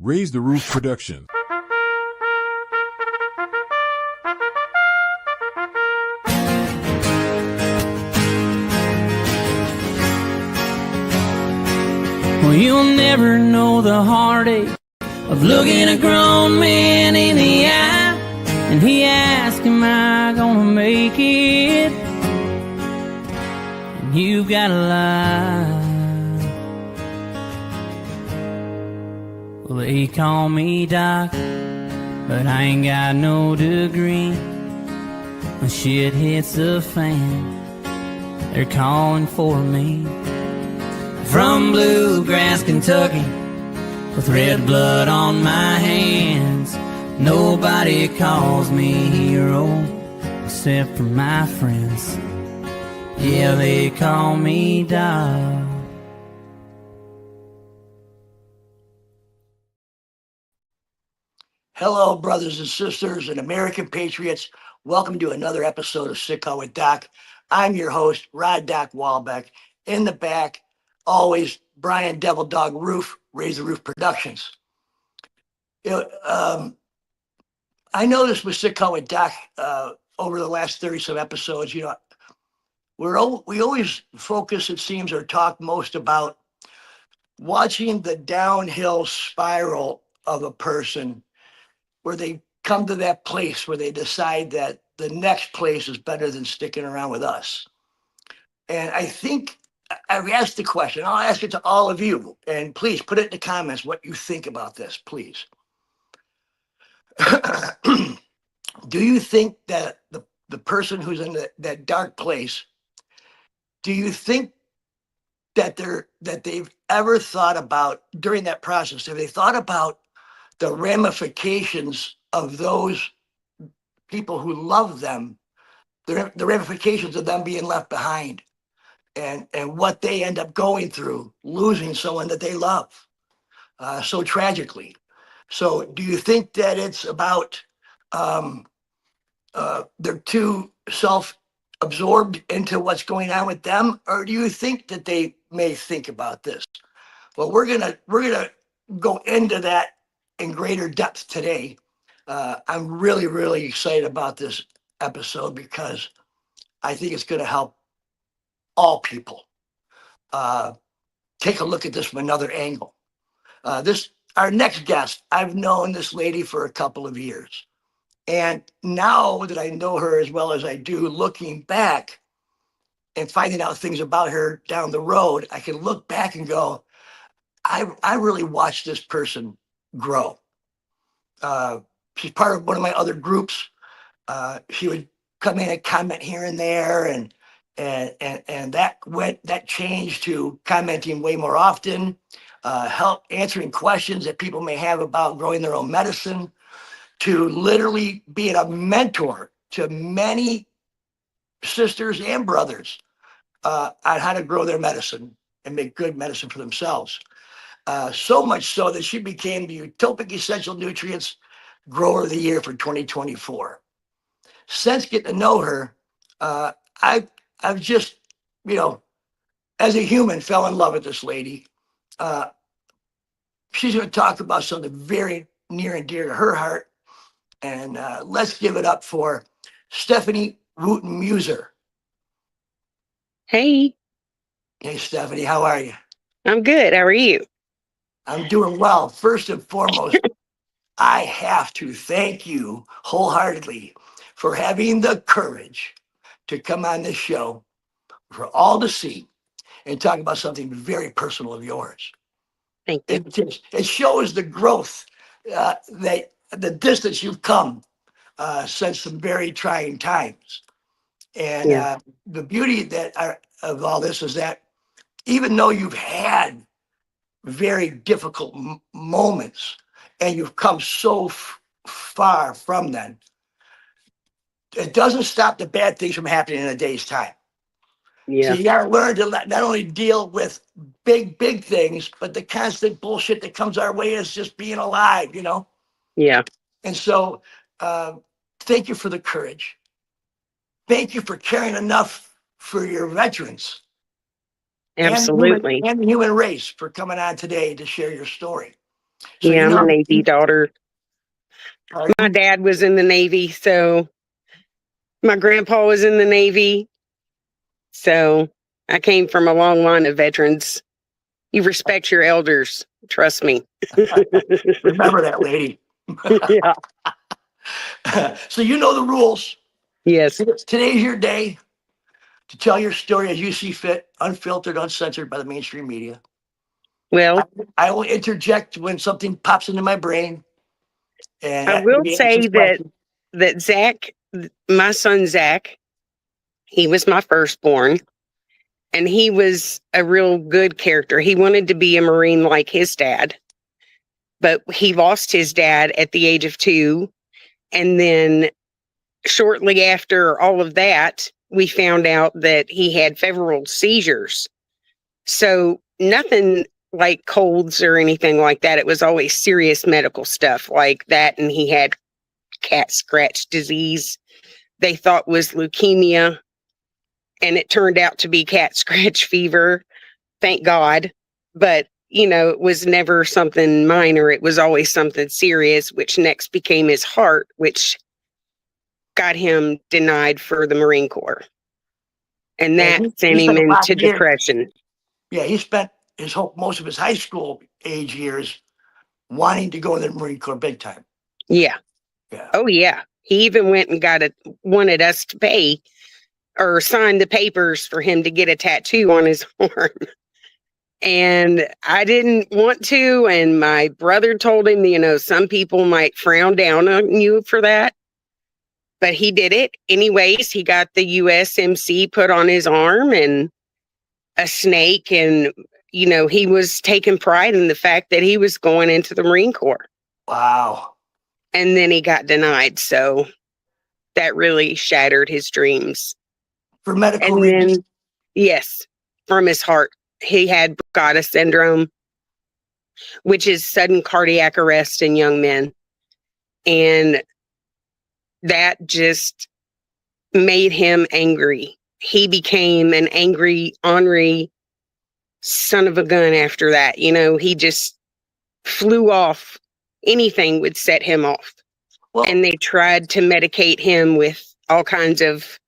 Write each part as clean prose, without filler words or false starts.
Raise the Roof production. Well, you'll never know the heartache of looking a grown man in the eye, and he asks, am I gonna make it? And you've gotta lie. Well, they call me Doc, but I ain't got no degree. When shit hits the fan, they're calling for me. From bluegrass Kentucky, with red blood on my hands, nobody calls me hero except for my friends. Yeah, they call me Doc. Hello, brothers and sisters and American patriots. Welcome to another episode of Sick Call with Doc. I'm your host, Rod Doc Walbeck. In the back, always Brian Devil Dog Roof, Raise the Roof Productions. I noticed with Sick Call with Doc over the last 30-some episodes, we always focus, it seems, or talk most about watching the downhill spiral of a person where they come to that place where they decide that the next place is better than sticking around with us. And I think I've asked the question, I'll ask it to all of you, and please put it in the comments what you think about this, please. Do you think that the person who's in that dark place, do you think that they've ever thought about, during that process, have they thought about the ramifications of those people who love them, the ramifications of them being left behind, and what they end up going through, losing someone that they love so tragically? So do you think that it's about they're too self-absorbed into what's going on with them, or do you think that they may think about this? Well, we're gonna go into that in greater depth today. I'm really, really excited about this episode because I think it's going to help all people take a look at this from another angle. Our next guest, I've known this lady for a couple of years. And now that I know her as well as I do, looking back and finding out things about her down the road, I can look back and go, I really watched this person grow. She's part of one of my other groups. She would come in and comment here and there, and that changed to commenting way more often, help answering questions that people may have about growing their own medicine, to literally being a mentor to many sisters and brothers on how to grow their medicine and make good medicine for themselves. So much so that she became the Utopic Essential Nutrients Grower of the Year for 2024. Since getting to know her, I've just, as a human, fell in love with this lady. She's going to talk about something very near and dear to her heart. And let's give it up for Stephanie Wooten-Musser. Hey. Hey, Stephanie, how are you? I'm good. How are you? I'm doing well. First and foremost, I have to thank you wholeheartedly for having the courage to come on this show for all to see and talk about something very personal of yours. Thank you. It shows the growth, the distance you've come since some very trying times. And the beauty of all this is that even though you've had very difficult moments and you've come so far from them, it doesn't stop the bad things from happening in a day's time. Yeah. So you got to learn to not only deal with big things, but the constant bullshit that comes our way is just being alive, Yeah. And so thank you for the courage. Thank you for caring enough for your veterans. Absolutely. And the human race for coming on today to share your story. So Yeah, you I'm a know, Navy daughter. My pardon? dad was in the Navy, so my grandpa was in the Navy. So I came from a long line of veterans. You respect your elders, trust me. Remember that, lady. Yeah. So you know the rules. Yes. Today's your day to tell your story as you see fit, unfiltered, uncensored by the mainstream media. I, Well, I will interject when something pops into my brain I and will maybe answer say questions. that Zach, my son Zach, he was my firstborn, and he was a real good character. He wanted to be a Marine like his dad, but he lost his dad at the age of 2. And then shortly after all of that, we found out that he had febrile seizures. So nothing like colds or anything like that. It was always serious medical stuff like that. And he had cat scratch disease they thought was leukemia, and it turned out to be cat scratch fever. Thank God. But, it was never something minor. It was always something serious, which next became his heart, which got him denied for the Marine Corps. And And that he sent him spent a lot into of years. depression. Yeah, he spent most of his high school age years wanting to go in the Marine Corps big time. Yeah. Yeah. Oh, yeah. He even went and wanted us to pay or sign the papers for him to get a tattoo on his arm. And I didn't want to. And my brother told him, some people might frown down on you for that. But he did it anyways. He got the USMC put on his arm and a snake. And, he was taking pride in the fact that he was going into the Marine Corps. Wow. And then he got denied. So that really shattered his dreams. For medical And reasons. then, yes, from his heart, he had Brugada syndrome, which is sudden cardiac arrest in young men. And that just made him angry. He became an angry, ornery son of a gun after that. He just flew off. Anything would set him off. Well, And they tried to medicate him with all kinds of,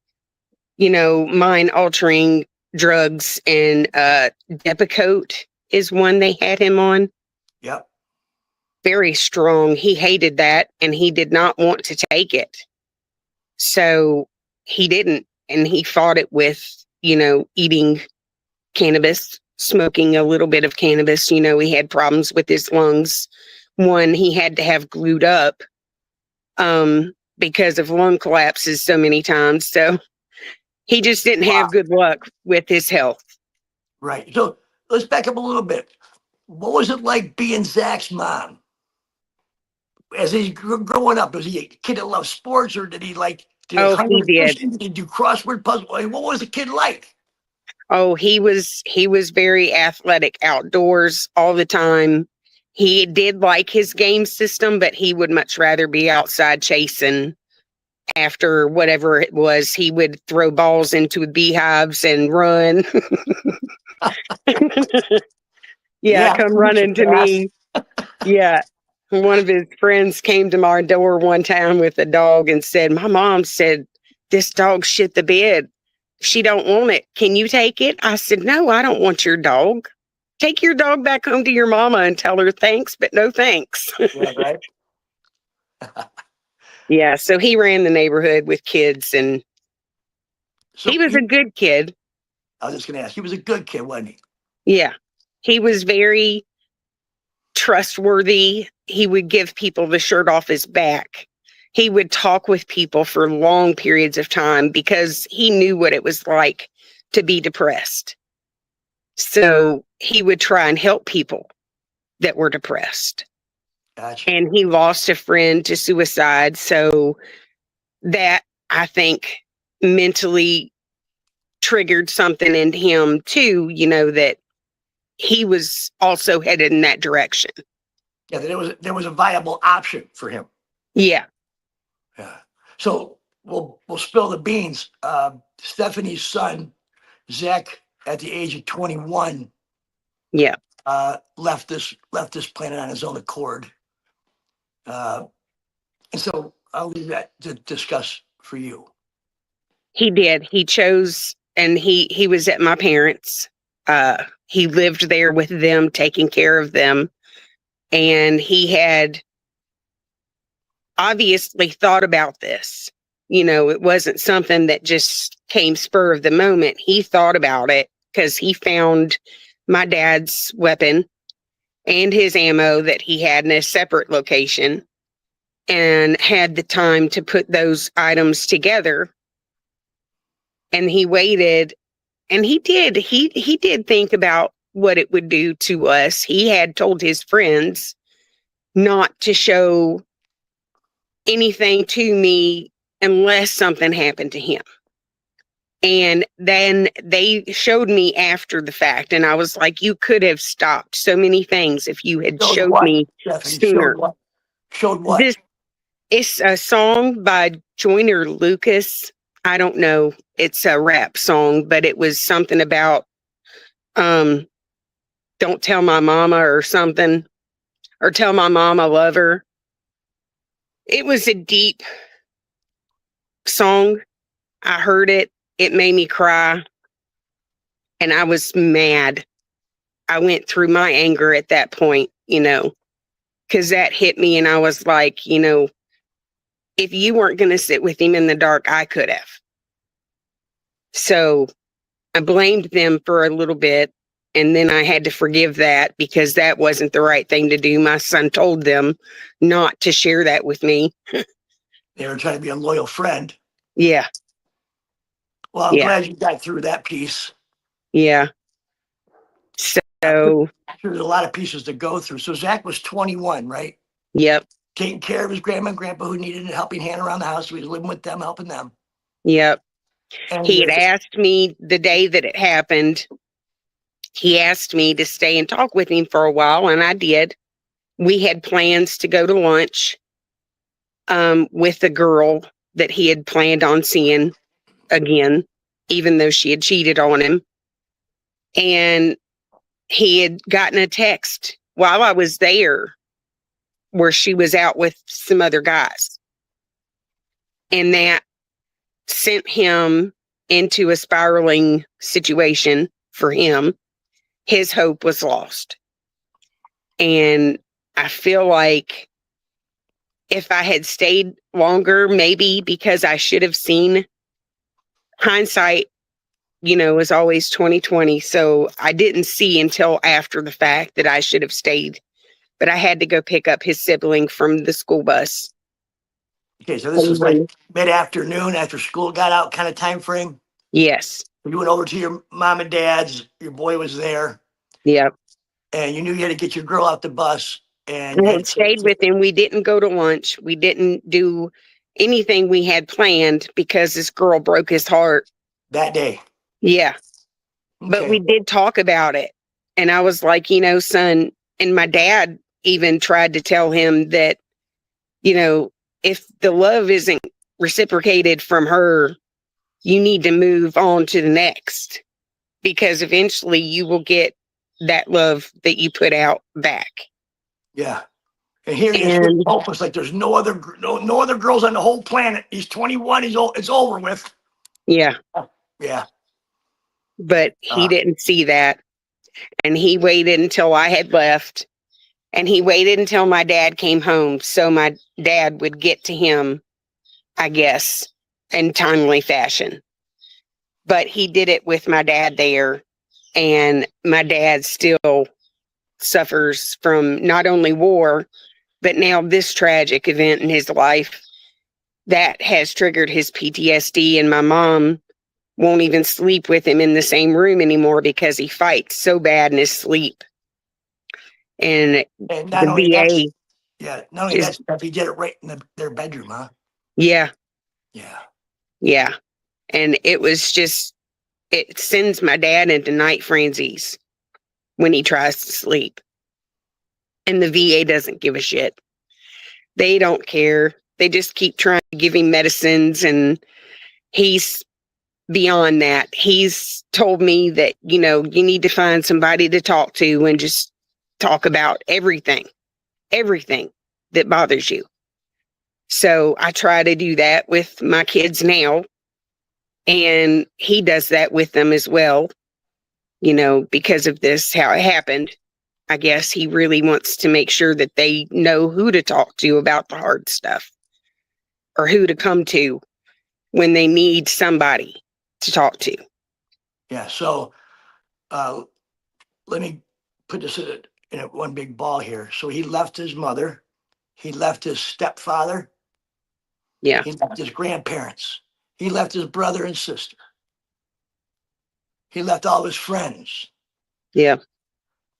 mind altering drugs. And Depakote is one they had him on. yep. Very strong. He hated that and he did not want to take it. So he didn't. And he fought it with, eating cannabis, smoking a little bit of cannabis. He had problems with his lungs. One he had to have glued up because of lung collapses so many times. So he just didn't Wow. have good luck with his health. Right. So let's back up a little bit. What was it like being Zach's mom? As he's growing up, was he a kid that loved sports, or did he Oh, hunt he and did. fishing? Did he do crossword puzzle? I mean, what was the kid like? Oh, he was very athletic outdoors all the time. He did like his game system, but he would much rather be outside chasing after whatever it was. He would throw balls into beehives and run. Yeah, Yeah, come pretty running to fast. me. Yeah. One of his friends came to my door one time with a dog and said, "My mom said this dog shit the bed. She don't want it. Can you take it?" I said, "No, I don't want your dog. Take your dog back home to your mama and tell her thanks, but no thanks." Yeah, right. Yeah, so he ran the neighborhood with kids and he So was a good kid. I was just going to ask, he was a good kid, wasn't he? Yeah. He was very trustworthy. He would give people the shirt off his back. He would talk with people for long periods of time because he knew what it was like to be depressed. So he would try and help people that were depressed. Gotcha. And he lost a friend to suicide. So that, I think, mentally triggered something in him too, that he was also headed in that direction. Yeah, there was a viable option for him. Yeah. Yeah. So we'll spill the beans. Stephanie's son, Zach, at the age of 21, Yeah. left this planet on his own accord. And so I'll leave that to discuss for you. He did. He chose, and he was at my parents'. He lived there with them, taking care of them. And he had obviously thought about this. It wasn't something that just came spur of the moment. He thought about it because he found my dad's weapon and his ammo that he had in a separate location and had the time to put those items together. And he waited, and he did think about what it would do to us. He had told his friends not to show anything to me unless something happened to him. And then they showed me after the fact, and I was like, you could have stopped so many things if you had showed me sooner. Showed what? It's a song by Joyner Lucas. I don't know. It's a rap song, but it was something about don't tell my mama or something, or tell my mom I love her. It was a deep song. I heard it. It made me cry. And I was mad. I went through my anger at that point, because that hit me. And I was like, if you weren't going to sit with him in the dark, I could have. So I blamed them for a little bit. And then I had to forgive that because that wasn't the right thing to do. My son told them not to share that with me. They were trying to be a loyal friend. Yeah. Well, I'm glad you got through that piece. Yeah. So there's a lot of pieces to go through. So Zach was 21, right? Yep. Taking care of his grandma and grandpa who needed a helping hand around the house. So he was living with them, helping them. Yep. And he had asked me the day that it happened. He asked me to stay and talk with him for a while, and I did. We had plans to go to lunch with the girl that he had planned on seeing again, even though she had cheated on him. And he had gotten a text while I was there where she was out with some other guys. And that sent him into a spiraling situation for him. His hope was lost. And I feel like if I had stayed longer, maybe because I should have seen, hindsight, is always 20/20. So I didn't see until after the fact that I should have stayed. But I had to go pick up his sibling from the school bus. Okay, so this was like mid-afternoon after school got out kind of time frame? Yes. You went over to your mom and dad's, your boy was there. Yep. And you knew you had to get your girl out the bus. And I had stayed with him. We didn't go to lunch. We didn't do anything we had planned because this girl broke his heart. That day? Yeah. Okay. But we did talk about it. And I was like, son, and my dad even tried to tell him that, if the love isn't reciprocated from her, you need to move on to the next, because eventually you will get that love that you put out back. Yeah. And here he is, hopeless, like there's no other girls on the whole planet. He's 21. It's over with. Yeah. Yeah. But he didn't see that. And he waited until I had left. And he waited until my dad came home so my dad would get to him, I guess, in timely fashion. But he did it with my dad there. And my dad still suffers from not only war, but now this tragic event in his life that has triggered his PTSD. And my mom won't even sleep with him in the same room anymore because he fights so bad in his sleep. And not only VA, that, not only that stuff, he did it right in their bedroom, huh? Yeah. Yeah. Yeah. And it was just, it sends my dad into night frenzies when he tries to sleep. And the VA doesn't give a shit. They don't care. They just keep trying to give him medicines, and he's beyond that. He's told me that, you need to find somebody to talk to and just talk about everything that bothers you. So I try to do that with my kids now. And he does that with them as well, because of this, how it happened. I guess he really wants to make sure that they know who to talk to about the hard stuff, or who to come to when they need somebody to talk to. Yeah. So let me put this in one big ball here. So he left his mother. He left his stepfather. Yeah. He left his grandparents. He left his brother and sister. He left all his friends. Yeah.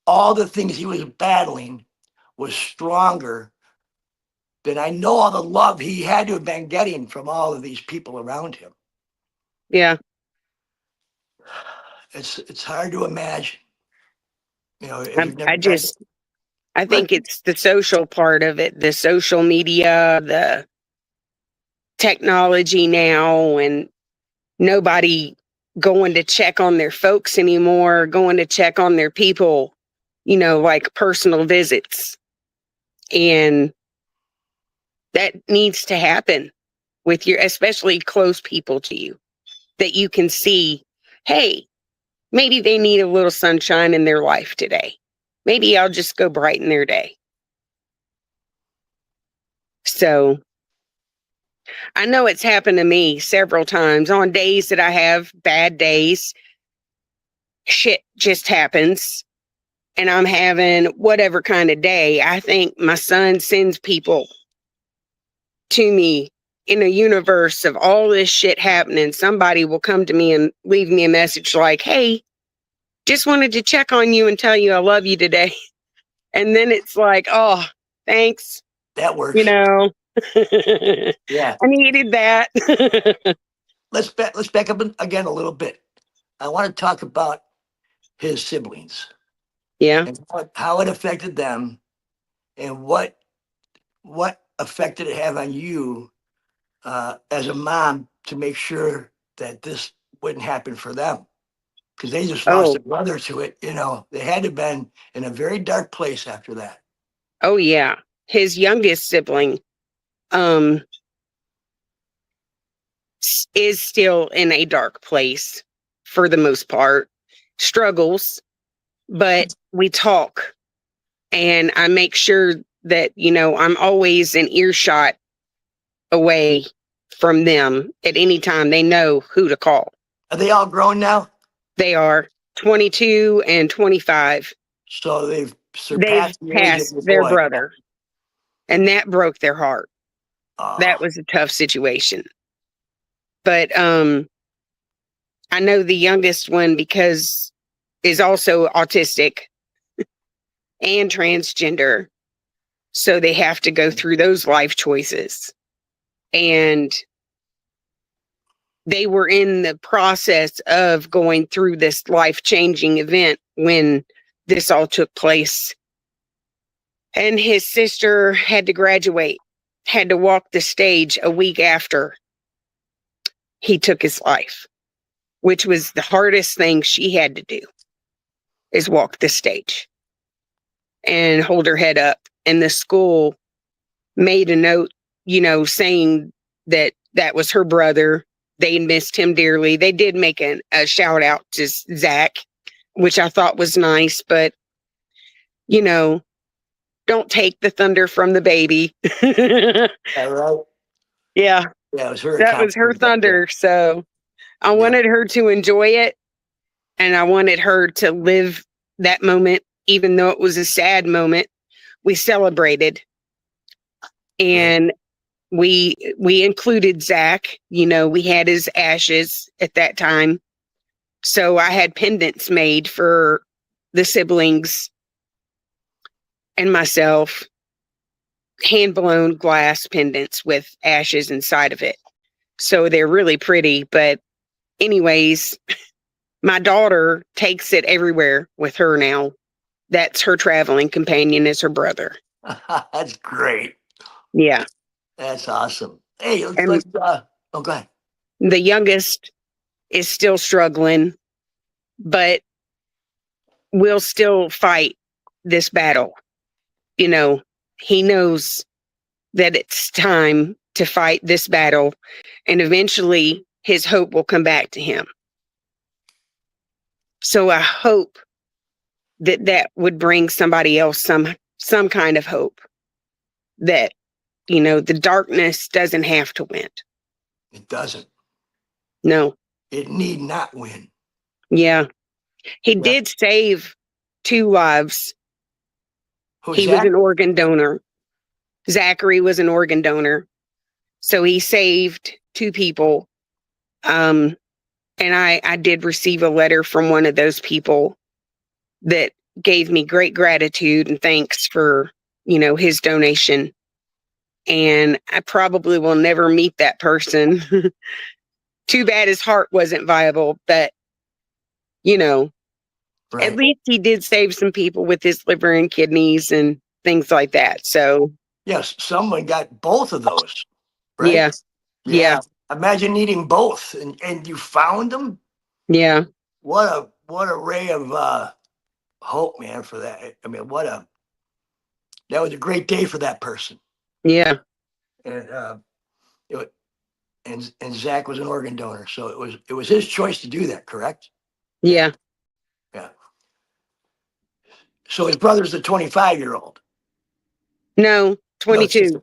All the things he was battling was stronger than I know all the love he had to have been getting from all of these people around him. Yeah. It's hard to imagine. If you've never I think it's the social part of it, the social media, the technology now, and nobody going to check on their folks anymore, going to check on their people, like personal visits. And that needs to happen with especially close people to you, that you can see, hey, maybe they need a little sunshine in their life today. Maybe I'll just go brighten their day. So I know it's happened to me several times on days that I have bad days. Shit just happens and I'm having whatever kind of day. I think my son sends people to me in a universe of all this shit happening. Somebody will come to me and leave me a message like, hey, just wanted to check on you and tell you I love you today. And then it's like, oh, thanks. That works. Yeah. I needed that. Let's back up again a little bit. I want to talk about his siblings. Yeah. And how it affected them, and what effect did it have on you as a mom to make sure that this wouldn't happen for them? Because they just lost a brother to it. They had to have been in a very dark place after that. Oh, yeah. His youngest sibling is still in a dark place for the most part, struggles, but we talk, and I make sure that, I'm always an earshot away from them at any time. They know who to call. Are they all grown now? They are 22 and 25. So they've surpassed their brother. And that broke their heart. Oh. That was a tough situation. But I know the youngest one because is also autistic and transgender. So they have to go through those life choices. And they were in the process of going through this life-changing event when this all took place. And his sister had to graduate, had to walk the stage a week after he took his life, which was the hardest thing she had to do, is walk the stage and hold her head up. And the school made a note, saying that was her brother. They missed him dearly. They did make a shout out to Zach, which I thought was nice, but, don't take the thunder from the baby. Yeah, right. Yeah. Yeah, it was her. That was her thunder. So I wanted her to enjoy it, and I wanted her to live that moment, even though it was a sad moment. We celebrated, and we included Zach. We had his ashes at that time. So I had pendants made for the siblings and myself, hand-blown glass pendants with ashes inside of it. So they're really pretty. But anyways, my daughter takes it everywhere with her now. That's her traveling companion, is her brother. That's great. Yeah. That's awesome. Hey, let's go ahead. The youngest is still struggling, but we'll still fight this battle. You know, he knows that it's time to fight this battle, and eventually his hope will come back to him. So I hope that that would bring somebody else some kind of hope that, you know, the darkness doesn't have to win. It doesn't. No. It need not win. Yeah. He Yeah. did save 2 lives. Who's He was that? an organ donor. Zachary was an organ donor. So he saved 2 people. And I did receive a letter from one of those people that gave me great gratitude and thanks for, you know, his donation. And I probably will never meet that person. Too bad his heart wasn't viable, but, you know, Right. at least he did save some people with his liver and kidneys and things like that. So, Yes, someone got both of those, right? yeah. Yeah. Imagine needing both, and you found them. Yeah. What a ray of hope, man, for that. I mean, that was a great day for that person. Yeah. And and Zach was an organ donor, so it was his choice to do that, correct? Yeah. Yeah. So his brother's the 25-year-old. No, No, 22.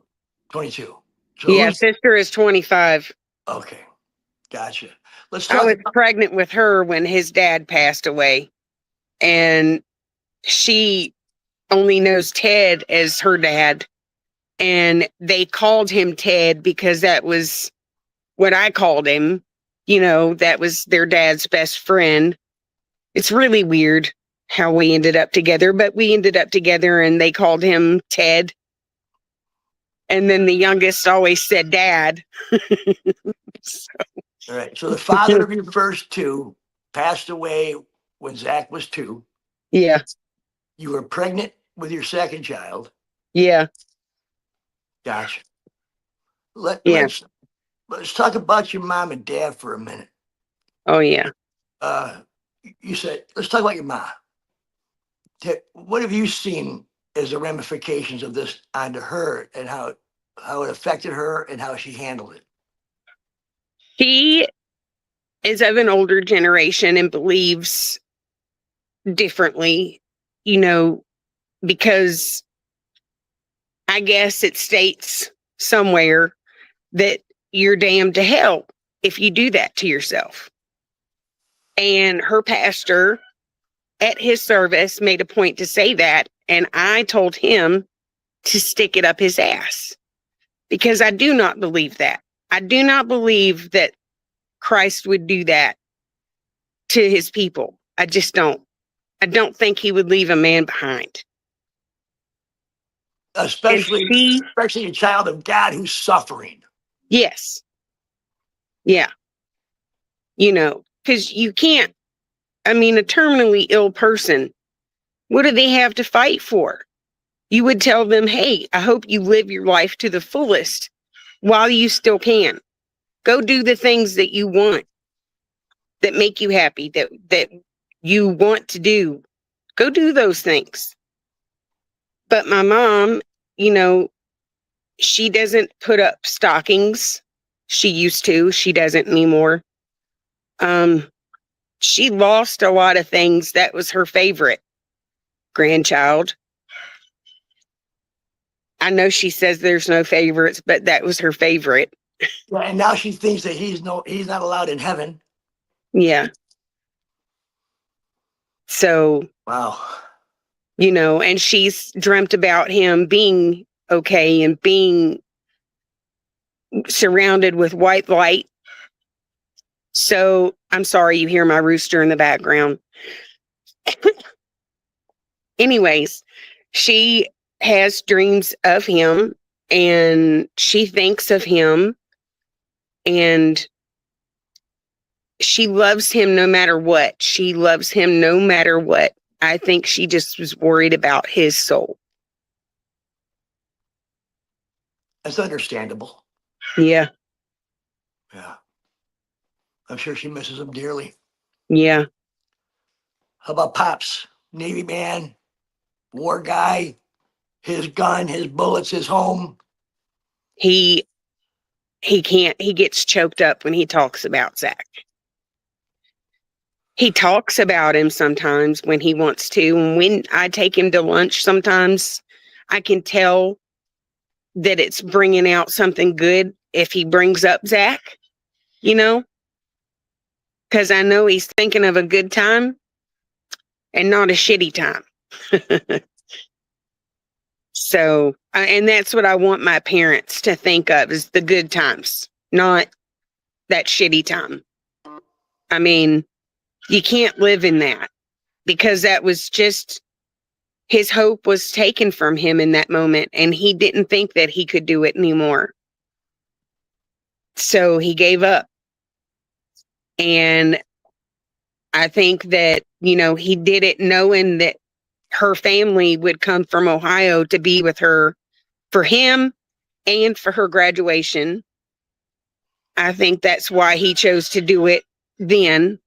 22. So Yeah. Sister is 25. okay, gotcha. Let's I talk was about pregnant with her when his dad passed away, and she only knows Ted as her dad. And they called him Ted because that was what I called him. You know, that was their dad's best friend. It's really weird how we ended up together, but we ended up together and they called him Ted. And then the youngest always said dad. all right. So the father of your first 2 passed away when Zach was 2. Yeah. You were pregnant with your second child. Yeah. Gotcha. Yeah. Let's talk about your mom and dad for a minute. Oh, yeah. You said let's talk about your mom. What have you seen as the ramifications of this onto her, and how it affected her and how she handled it? She is of an older generation and believes differently, you know, because I guess it states somewhere that you're damned to hell if you do that to yourself. And her pastor at his service made a point to say that. And I told him to stick it up his ass because I do not believe that. I do not believe that Christ would do that to his people. I just don't. I don't think he would leave a man behind. Especially a child of God who's suffering. Yes. Yeah. You know, because you can't, I mean, a terminally ill person, what do they have to fight for? You would tell them, hey, I hope you live your life to the fullest while you still can. Go do the things that you want, that make you happy, that you want to do. Go do those things. But my mom, you know, she doesn't put up stockings. She used to. She doesn't anymore. She lost a lot of things. That was her favorite grandchild. I know she says there's no favorites, but that was her favorite. Yeah, and now she thinks that he's not allowed in heaven. Yeah. So, wow. You know, and she's dreamt about him being okay and being surrounded with white light. So I'm sorry you hear my rooster in the background. Anyways, she has dreams of him and she thinks of him and she loves him no matter what. She loves him no matter what. I think she just was worried about his soul. That's understandable. Yeah. Yeah. I'm sure she misses him dearly. Yeah. How about Pops? Navy man, war guy, his gun, his bullets, his home. He can't, he gets choked up when he talks about Zach. He talks about him sometimes when he wants to. And when I take him to lunch, sometimes I can tell that it's bringing out something good if he brings up Zach, you know, because I know he's thinking of a good time and not a shitty time. So, and that's what I want my parents to think of, is the good times, not that shitty time. I mean, you can't live in that, because that was just, his hope was taken from him in that moment, and he didn't think that he could do it anymore. So he gave up. And I think that, you know, he did it knowing that her family would come from Ohio to be with her for him and for her graduation. I think that's why he chose to do it then.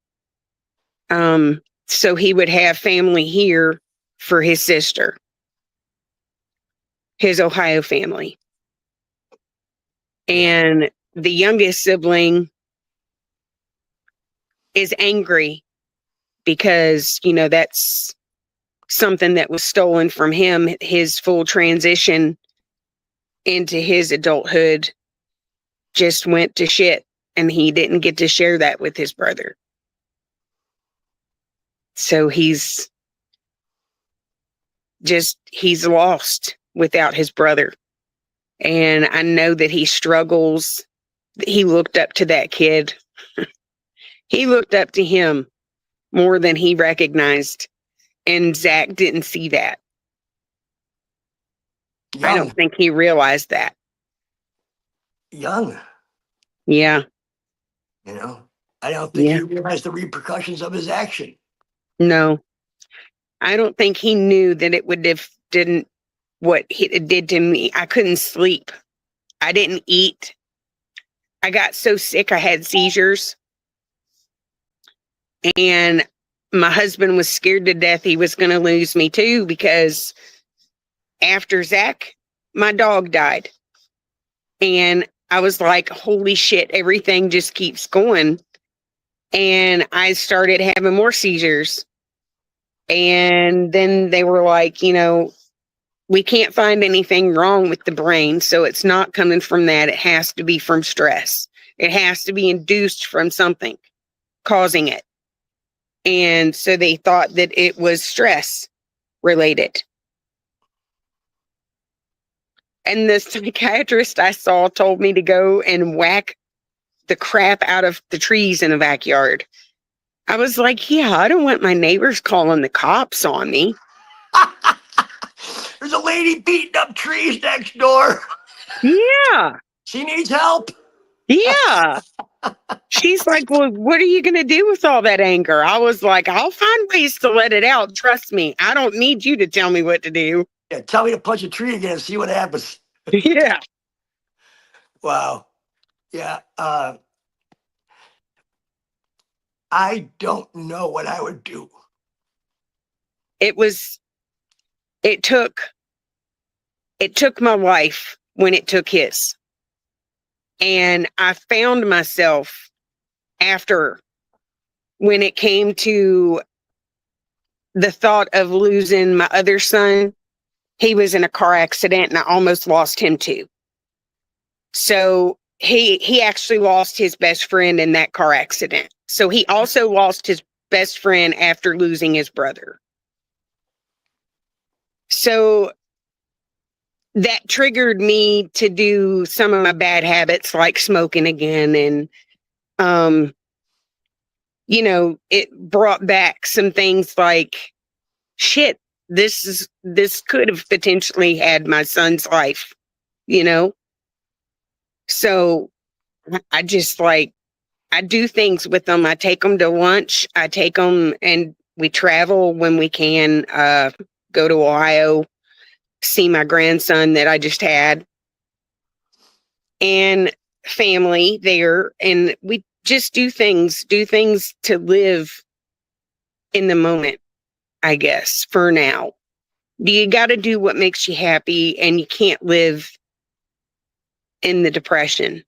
So he would have family here for his sister, his Ohio family. And the youngest sibling is angry because, you know, that's something that was stolen from him. His full transition into his adulthood just went to shit, and he didn't get to share that with his brother. So he's lost without his brother. And I know that he struggles. He looked up to that kid. He looked up to him more than he recognized. And Zach didn't see that. Young. I don't think he realized that. Young. Yeah. You know, I don't think he realized the repercussions of his action. No. I don't think he knew that it would have didn't what it did to me. I couldn't sleep. I didn't eat. I got so sick I had seizures. And my husband was scared to death he was going to lose me too, because after Zach, my dog died. And I was like, holy shit, everything just keeps going. And I started having more seizures. And then they were like, you know, we can't find anything wrong with the brain. So it's not coming from that. It has to be from stress. It has to be induced from something causing it. And so they thought that it was stress related. And the psychiatrist I saw told me to go and whack the crap out of the trees in the backyard. I was like, yeah, I don't want my neighbors calling the cops on me. There's a lady beating up trees next door. Yeah. She needs help. Yeah. She's like, well, what are you going to do with all that anger? I was like, I'll find ways to let it out. Trust me. I don't need you to tell me what to do. Yeah, tell me to punch a tree again and see what happens. Yeah. Wow. Yeah. I don't know what I would do. It took my life when it took his. And I found myself after, when it came to the thought of losing my other son. He was in a car accident and I almost lost him too. So he actually lost his best friend in that car accident. So he also lost his best friend after losing his brother. So that triggered me to do some of my bad habits, like smoking again. And, you know, it brought back some things like, shit, this could have potentially had my son's life, you know? So I just I do things with them. I take them to lunch. I take them and we travel when we can, go to Ohio, see my grandson that I just had, and family there. And we just do things to live in the moment, I guess, for now. You got to do what makes you happy, and you can't live in the depression.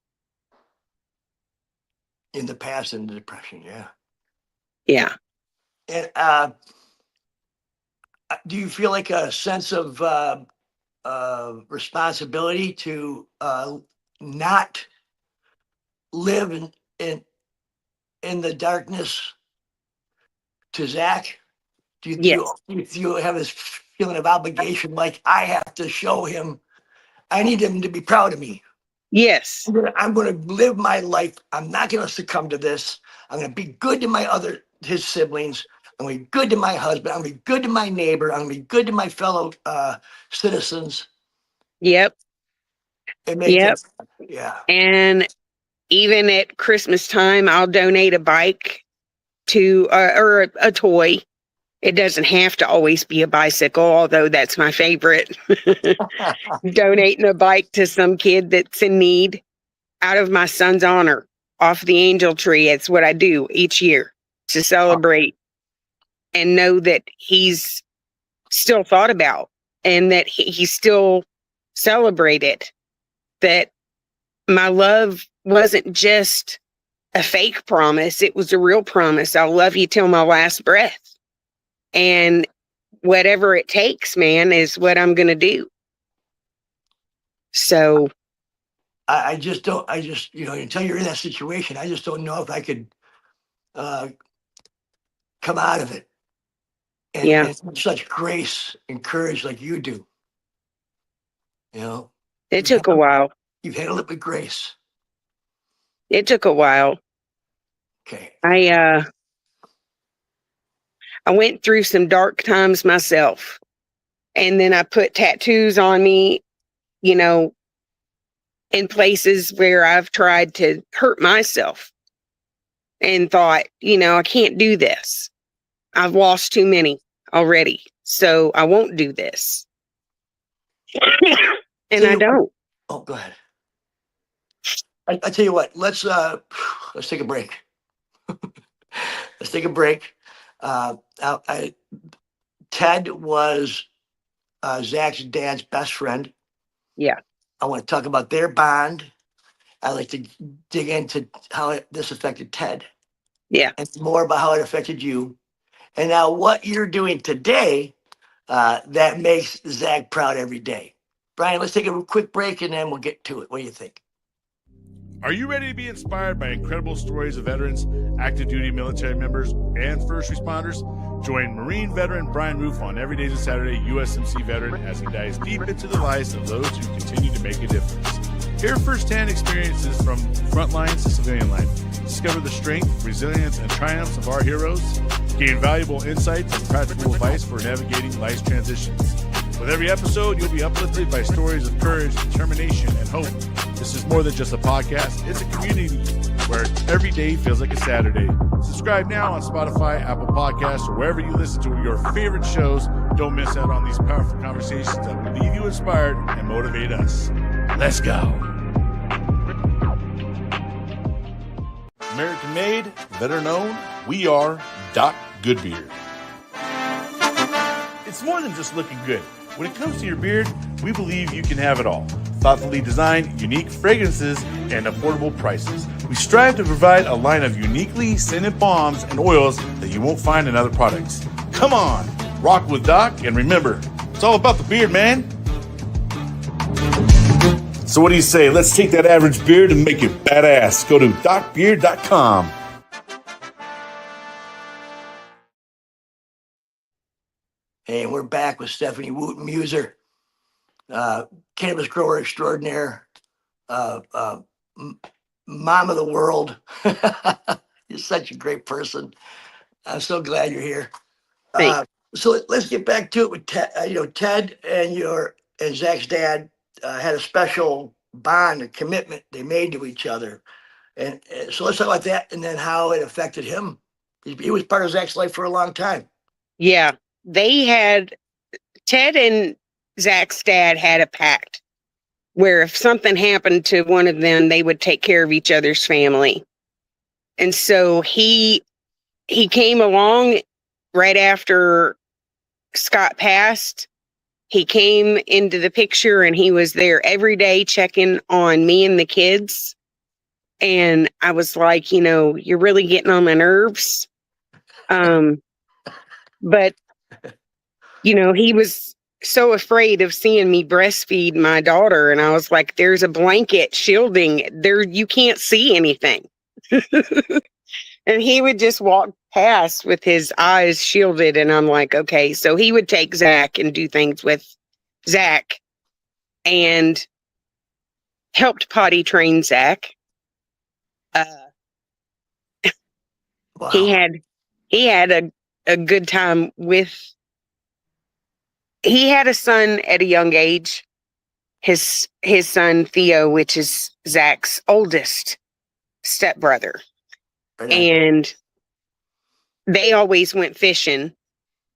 In the past, in the depression, yeah. Yeah. And do you feel like a sense of responsibility to not live in the darkness to Zach? Do you, do Yes. you, do you have this feeling of obligation, like I have to show him, I need him to be proud of me? Yes. I'm gonna live my life. I'm not gonna succumb to this. I'm gonna be good to his siblings. I'm gonna be good to my husband. I'm gonna be good to my neighbor. I'm gonna be good to my fellow citizens. Yep. And make Yep. it, yeah. And even at Christmas time, I'll donate a bike to or a toy. It doesn't have to always be a bicycle, although that's my favorite. Donating a bike to some kid that's in need out of my son's honor, off the angel tree. It's what I do each year to celebrate and know that he's still thought about and that he's still celebrated, that my love wasn't just a fake promise. It was a real promise. I'll love you till my last breath. And whatever it takes, man, is what I'm going to do. So I just don't, until you're in that situation, I just don't know if I could come out of it yeah, and such grace and courage like you do. it took a while. You've handled it with grace. It took a while. Okay. I went through some dark times myself. And then I put tattoos on me, in places where I've tried to hurt myself and thought, I can't do this. I've lost too many already, so I won't do this. And I don't. Oh, go ahead. I tell you what, let's take a break. Let's take a break. Ted was Zach's dad's best friend. Yeah. I want to talk about their bond. I'd like to dig into how this affected Ted. Yeah. And more about how it affected you. And now what you're doing today that makes Zach proud every day. Brian, let's take a quick break and then we'll get to it. What do you think? Are you ready to be inspired by incredible stories of veterans, active duty military members, and first responders? Join Marine veteran Brian Roof on Every Days of Saturday, USMC veteran, as he dives deep into the lives of those who continue to make a difference. Hear firsthand experiences from front lines to civilian life. Discover the strength, resilience, and triumphs of our heroes. Gain valuable insights and practical advice for navigating life's transitions. With every episode, you'll be uplifted by stories of courage, determination, and hope. This is more than just a podcast. It's a community where every day feels like a Saturday. Subscribe now on Spotify, Apple Podcasts, or wherever you listen to your favorite shows. Don't miss out on these powerful conversations that will leave you inspired and motivate us. Let's go. American made, veteran owned, we are Doc Goodbeard. It's more than just looking good. When it comes to your beard, we believe you can have it all. Thoughtfully designed, unique fragrances, and affordable prices. We strive to provide a line of uniquely scented balms and oils that you won't find in other products. Come on, rock with Doc, and remember, it's all about the beard, man. So what do you say? Let's take that average beard and make it badass. Go to docbeard.com. Hey, we're back with Stephanie Wooten-Musser, cannabis grower extraordinaire, mom of the world. You're such a great person. I'm so glad you're here. So let's get back to it with Ted. Ted and Zach's dad had a special bond, a commitment they made to each other. And so let's talk about that and then how it affected him. He was part of Zach's life for a long time. Yeah. Ted and Zach's dad had a pact where if something happened to one of them, they would take care of each other's family. And so he came along right after Scott passed He came into the picture and he was there every day checking on me and the kids. And I was like, you're really getting on my nerves. But, he was so afraid of seeing me breastfeed my daughter. And I was like, there's a blanket shielding there. You can't see anything. And he would just walk past with his eyes shielded. And I'm like, okay. So he would take Zach and do things with Zach and helped potty train Zach. Wow. He had a good time with. He had a son at a young age. His son Theo, which is Zach's oldest stepbrother, Right on. and they always went fishing.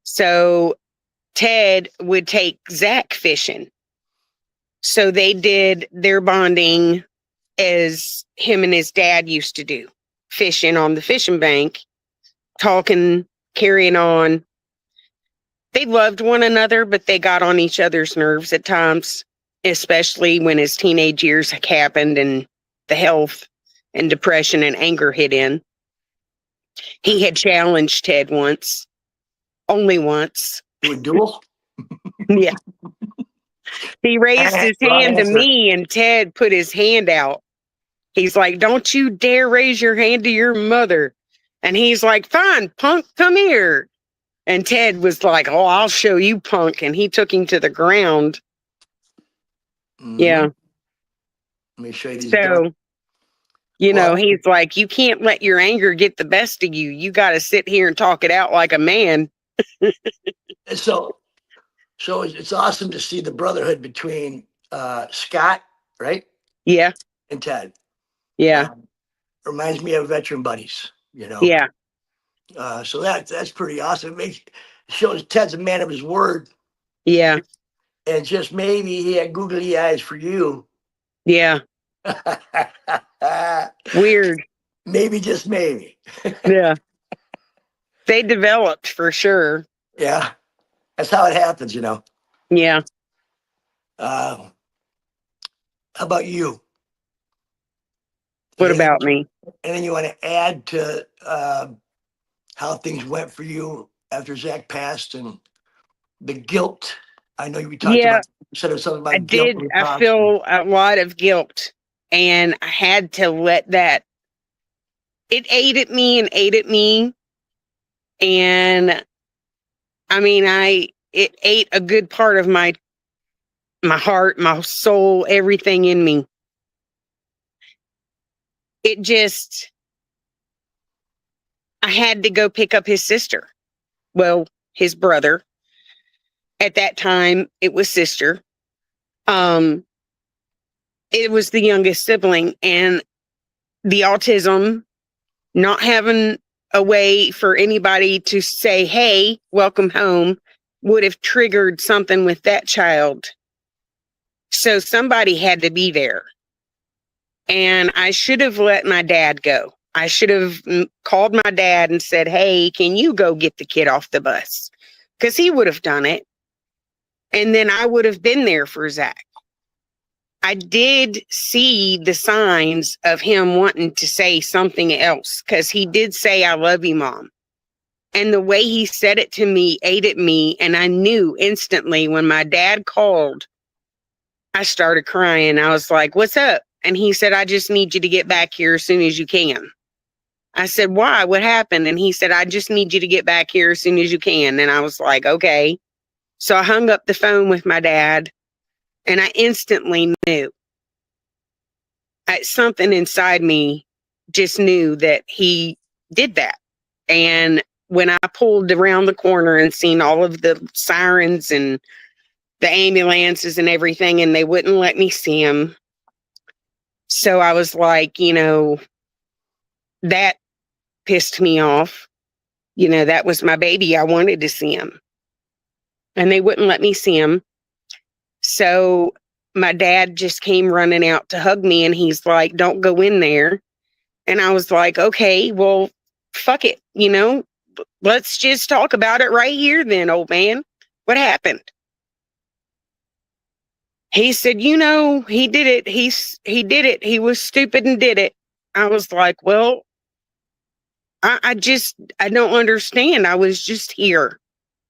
So Ted would take Zach fishing. So they did their bonding as him and his dad used to do, fishing on the fishing bank, talking, carrying on. They loved one another, but they got on each other's nerves at times, especially when his teenage years happened and the health and depression and anger hit in. He had challenged Ted once, only once. Do a duel? Yeah. He raised his Wrong hand to answer. me and Ted put his hand out. He's like, don't you dare raise your hand to your mother. And he's like, fine, punk, come here. And Ted was like, oh, I'll show you, punk. And he took him to the ground. Mhm. Yeah. Let me show you these. So, Well- he's like, you can't let your anger get the best of you. You got to sit here and talk it out like a man. And so it's awesome to see the brotherhood between Scott, right, Yeah. and Ted. Yeah. Reminds me of veteran buddies, Yeah. So that's pretty awesome. It shows Ted's a man of his word, Yeah. and just maybe he had googly eyes for you. Yeah. Weird. Maybe, just maybe. Yeah. They developed for sure. Yeah, that's how it happens, Yeah. How about you? What about me? Anything you want to add to how things went for you after Zach passed and the guilt? I know we talked about, you said something about guilt. I feel a lot of guilt, and I had to let that. It ate at me and ate at me. And I mean, it ate a good part of my heart, my soul, everything in me. I had to go pick up his sister. Well, his brother. At that time, it was sister. It was the youngest sibling, and the autism, not having a way for anybody to say, hey, welcome home, would have triggered something with that child. So somebody had to be there. And I should have let my dad go. I should have called my dad and said, hey, can you go get the kid off the bus? Because he would have done it. And then I would have been there for Zach. I did see the signs of him wanting to say something else, because he did say, I love you, Mom. And the way he said it to me ate at me. And I knew instantly when my dad called, I started crying. I was like, what's up? And he said, I just need you to get back here as soon as you can. I said, why? What happened? And he said, I just need you to get back here as soon as you can. And I was like, okay. So I hung up the phone with my dad, and I instantly knew. Something inside me just knew that he did that. And when I pulled around the corner and seen all of the sirens and the ambulances and everything, and they wouldn't let me see him. So I was like, that pissed me off. That was my baby. I wanted to see him. And they wouldn't let me see him. So my dad just came running out to hug me, and he's like, don't go in there. And I was like, okay, well, fuck it. Let's just talk about it right here then, old man. What happened? He said, he did it. He did it. He was stupid and did it. I was like, well, I don't understand. I was just here,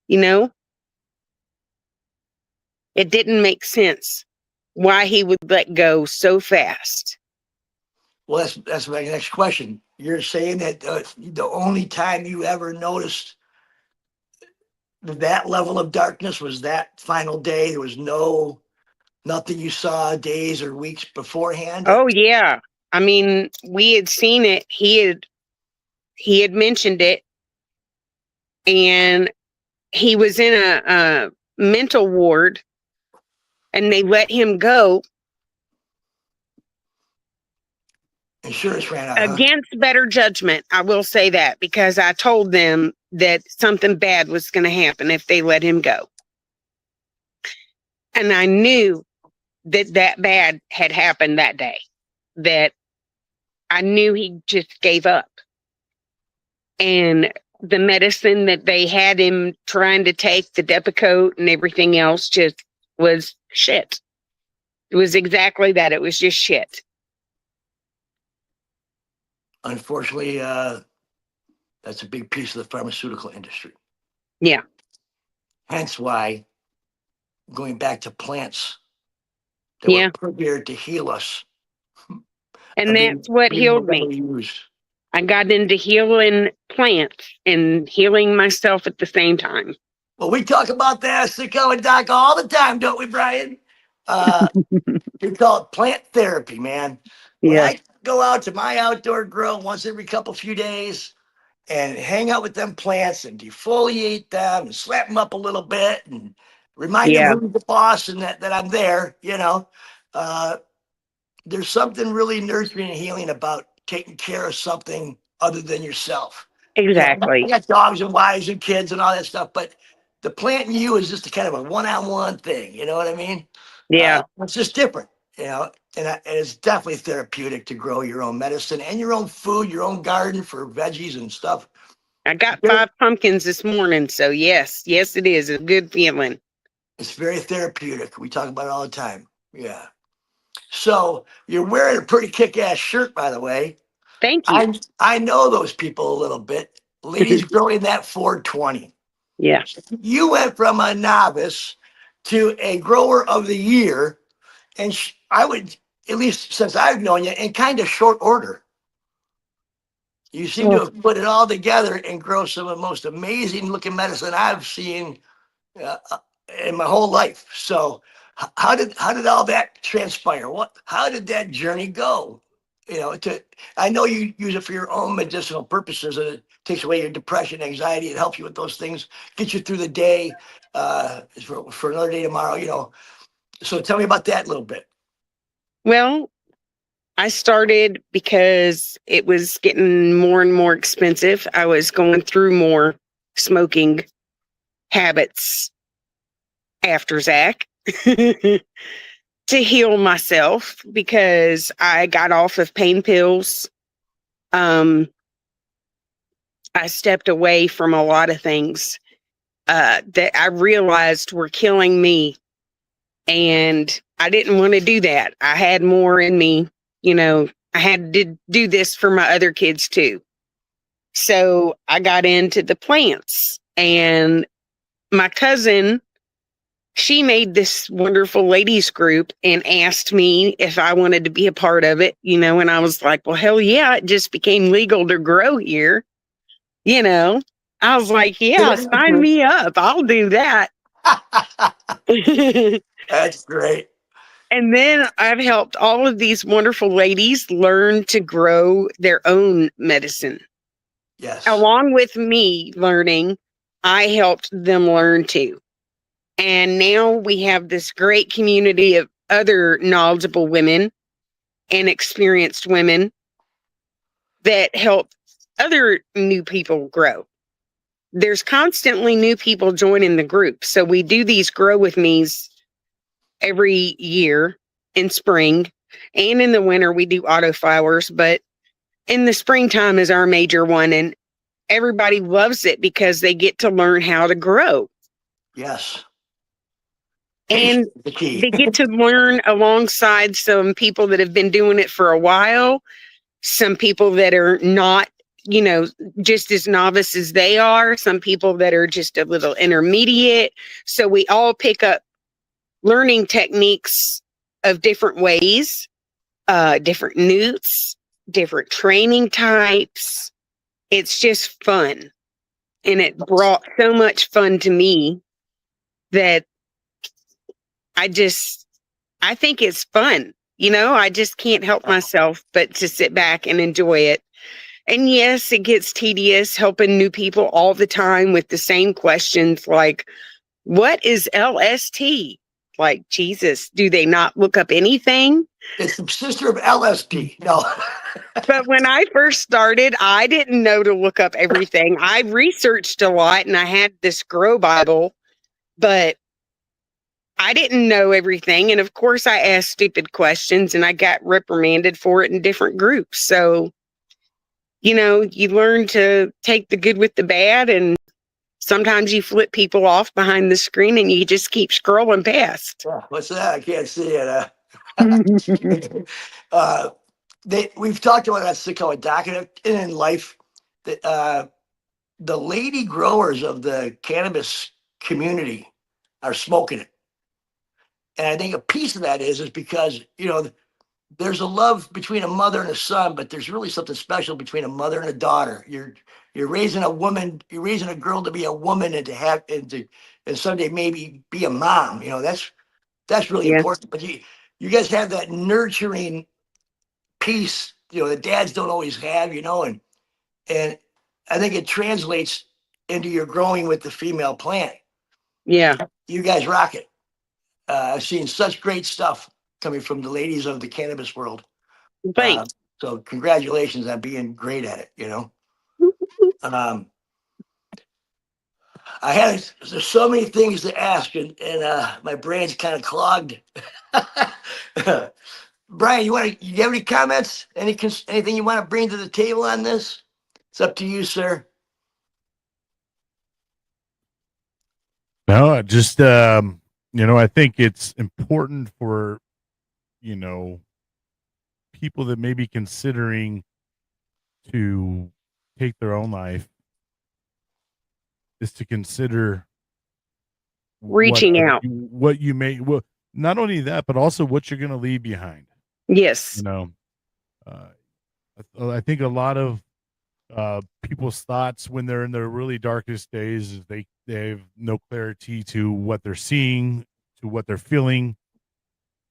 you know? It didn't make sense why he would let go so fast. Well, that's my next question. You're saying that the only time you ever noticed that level of darkness was that final day. There was nothing you saw days or weeks beforehand. Oh yeah. I mean, we had seen it. He had mentioned it, and he was in a mental ward, and they let him go Insurance ran out. against better judgment. I will say that, because I told them that something bad was going to happen if they let him go. And I knew that bad had happened that day, that I knew he just gave up. And the medicine that they had him trying to take, the Depakote and everything else, just was shit. It was exactly that. It was just shit. Unfortunately, that's a big piece of the pharmaceutical industry. Yeah. Hence why, going back to plants that were prepared to heal us. And that's what healed me. Used. I got into healing plants and healing myself at the same time. Well, we talk about that Sicko and Doc all the time, don't we, Brian? We call it plant therapy, man. When I go out to my outdoor grow once every few days and hang out with them plants and defoliate them and slap them up a little bit and remind them who's the boss and that I'm there, there's something really nurturing and healing about taking care of something other than yourself. Exactly. I got dogs and wives and kids and all that stuff, but the plant in you is just a kind of a one-on-one thing. You know what I mean? Yeah. It's just different, and it's definitely therapeutic to grow your own medicine and your own food, your own garden for veggies and stuff. I got 5 pumpkins this morning, so yes, it is a good feeling. It's very therapeutic. We talk about it all the time. Yeah. So you're wearing a pretty kick-ass shirt, by the way. Thank you. I know those people a little bit. Ladies growing that 420. Yeah. You went from a novice to a grower of the year, and I would, at least since I've known you, in kind of short order. You seem to have put it all together and grow some of the most amazing looking medicine I've seen in my whole life. So how did all that transpire? How did that journey go? I know you use it for your own medicinal purposes, and it takes away your depression, anxiety. It helps you with those things, get you through the day for another day tomorrow. So tell me about that a little bit. Well, I started because it was getting more and more expensive. I was going through more smoking habits after Zach to heal myself, because I got off of pain pills. I stepped away from a lot of things that I realized were killing me, and I didn't want to do that. I had more in me. I had to do this for my other kids too. So I got into the plants, and my cousin, she made this wonderful ladies group and asked me if I wanted to be a part of it, and I was like, well, hell yeah, it just became legal to grow here. I was like, yeah, sign me up. I'll do that. That's great. And then I've helped all of these wonderful ladies learn to grow their own medicine. Yes. Along with me learning, I helped them learn too. And now we have this great community of other knowledgeable women and experienced women that help other new people grow. There's constantly new people joining the group. So we do these grow with me's every year in spring, and in the winter we do auto flowers, but in the springtime is our major one, and everybody loves it because they get to learn how to grow. Yes. And Patience is the key. they get to learn alongside some people that have been doing it for a while, some people that are not, just as novice as they are, some people that are just a little intermediate. So we all pick up learning techniques of different ways, different newts, different training types. It's just fun. And it brought so much fun to me that I think it's fun. I just can't help myself but to sit back and enjoy it. And yes, it gets tedious helping new people all the time with the same questions like, what is LST? Like, Jesus, do they not look up anything? It's the sister of LSD. No. But when I first started, I didn't know to look up everything. I researched a lot and I had this Grow Bible, but I didn't know everything. And of course, I asked stupid questions and I got reprimanded for it in different groups. So, you learn to take the good with the bad. And sometimes you flip people off behind the screen and you just keep scrolling past. What's that? I can't see it. We've talked about that sicko document in life that the lady growers of the cannabis community are smoking it. And I think a piece of that is because, there's a love between a mother and a son, but there's really something special between a mother and a daughter. You're raising a woman, you're raising a girl to be a woman and and someday maybe be a mom. That's really important. But you guys have that nurturing piece, that dads don't always have, and I think it translates into your growing with the female plant. Yeah. You guys rock it. I've seen such great stuff coming from the ladies of the cannabis world. Thanks. So congratulations on being great at it, there's so many things to ask and my brain's kind of clogged. Brian, you have any comments? Anything you want to bring to the table on this? It's up to you, sir. No, just I think it's important for people that may be considering to take their own life is to consider reaching out. What you may, well, not only that, but also what you're going to leave behind. Yes. I think a lot of people's thoughts when they're in their really darkest days is they have no clarity to what they're seeing, to what they're feeling,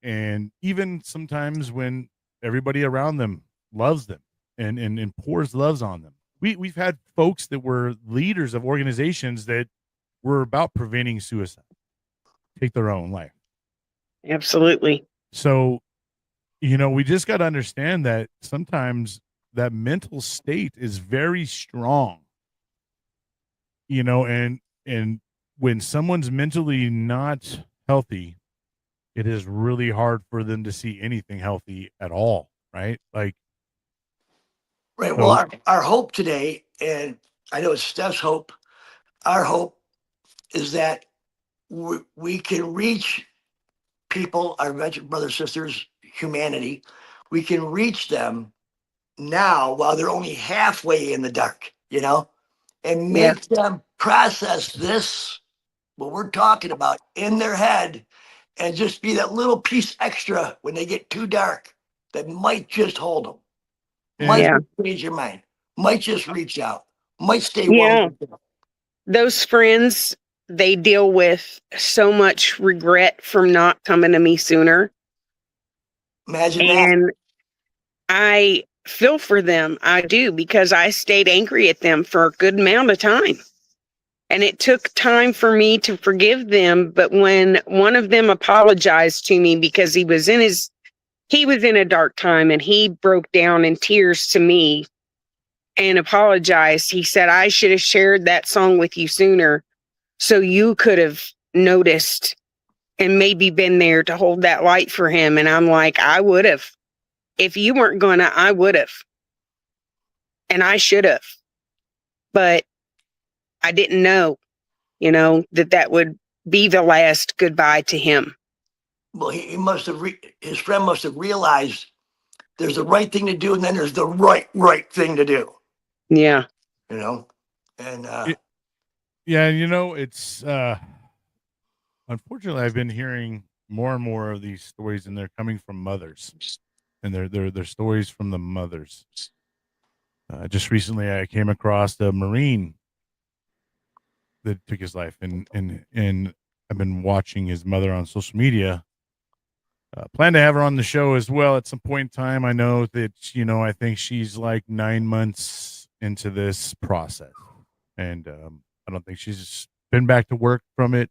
and even sometimes when everybody around them loves them and pours loves on them. We've had folks that were leaders of organizations that were about preventing suicide, take their own life. Absolutely. So, we just got to understand that sometimes that mental state is very strong, and when someone's mentally not healthy, it is really hard for them to see anything healthy at all. Right. Like, right. Well, our hope today, and I know it's Steph's hope, our hope is that we can reach people, our brothers, sisters, humanity. We can reach them now while they're only halfway in the dark, and make them process this, what we're talking about, in their head, and just be that little piece extra when they get too dark that might just hold them, might just change your mind, might just reach out, might stay warm. Those friends, they deal with so much regret from not coming to me sooner. Imagine and that. I feel for them. I do, because I stayed angry at them for a good amount of time. And it took time for me to forgive them. But when one of them apologized to me because he was in a dark time and he broke down in tears to me and apologized. He said, I should have shared that song with you sooner so you could have noticed and maybe been there to hold that light for him. And I'm like, I would have. If you weren't gonna, I would have. And I should have. But I didn't know, that would be the last goodbye to him. Well, he must have, his friend must have realized there's the right thing to do, and then there's the right thing to do. Yeah. You know, and yeah, it's unfortunately I've been hearing more and more of these stories, and they're coming from mothers, and they're stories from the mothers. Just recently, I came across a Marine that took his life, and I've been watching his mother on social media. Plan to have her on the show as well at some point in time. I know that I think she's like 9 months into this process, and I don't think she's been back to work from it.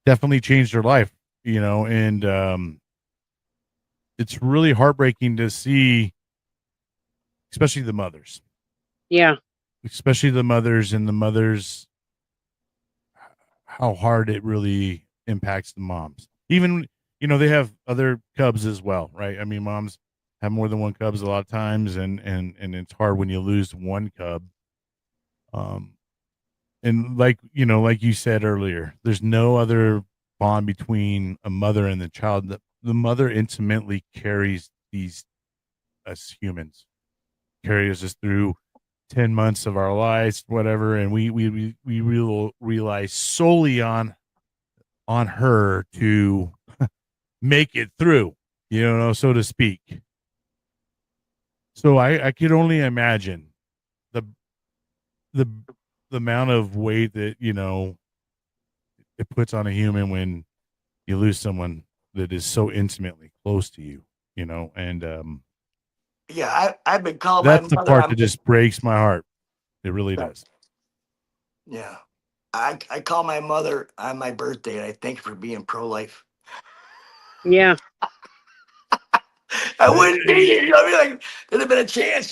Definitely changed her life, and it's really heartbreaking to see, especially the mothers. Yeah. Especially the mothers, and the mothers, how hard it really impacts the moms. Even, they have other cubs as well, right? I mean, moms have more than one cubs a lot of times, and it's hard when you lose one cub. And like you said earlier, there's no other bond between a mother and the child. The mother intimately carries us humans, carries us through 10 months of our lives, whatever. And we rely solely on her to make it through, so to speak. So I could only imagine the amount of weight that, it puts on a human when you lose someone that is so intimately close to you, and yeah, I've been calling that's my the mother. part that just breaks my heart. It really does. Yeah. I call my mother on my birthday, and I thank her for being pro-life. Yeah. I wouldn't be here. I mean, like, there'd have been a chance,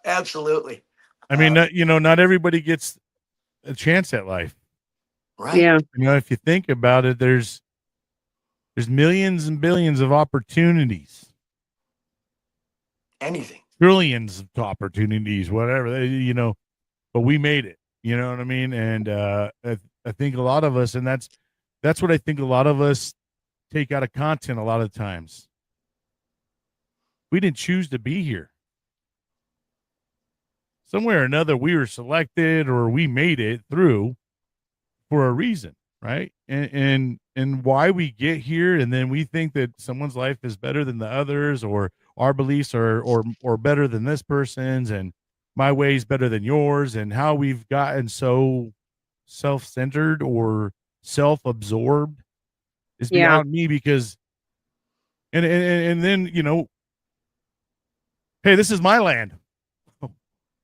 absolutely. I mean, not everybody gets a chance at life. Right. Yeah. If you think about it, there's millions and billions of opportunities. Anything. Trillions of opportunities, whatever, but we made it, you know what I mean? And I think a lot of us, and that's what I think a lot of us take out of content a lot of times. We didn't choose to be here. Somewhere or another, we were selected, or we made it through for a reason, right? And why we get here, and then we think that someone's life is better than the others, or our beliefs are better than this person's, and my way is better than yours, and how we've gotten so self-centered or self-absorbed is beyond me. Because and then hey, this is my land.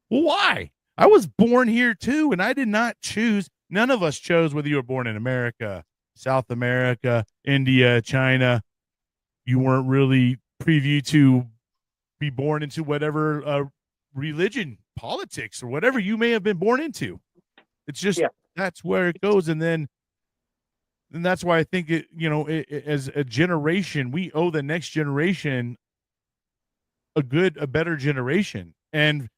Why? I was born here too, and I did not choose. None of us chose whether you were born in America, South America, India, China. You weren't really privy to be born into whatever religion, politics, or whatever you may have been born into. It's just that's where it goes, and that's why I think as a generation, we owe the next generation a better generation, and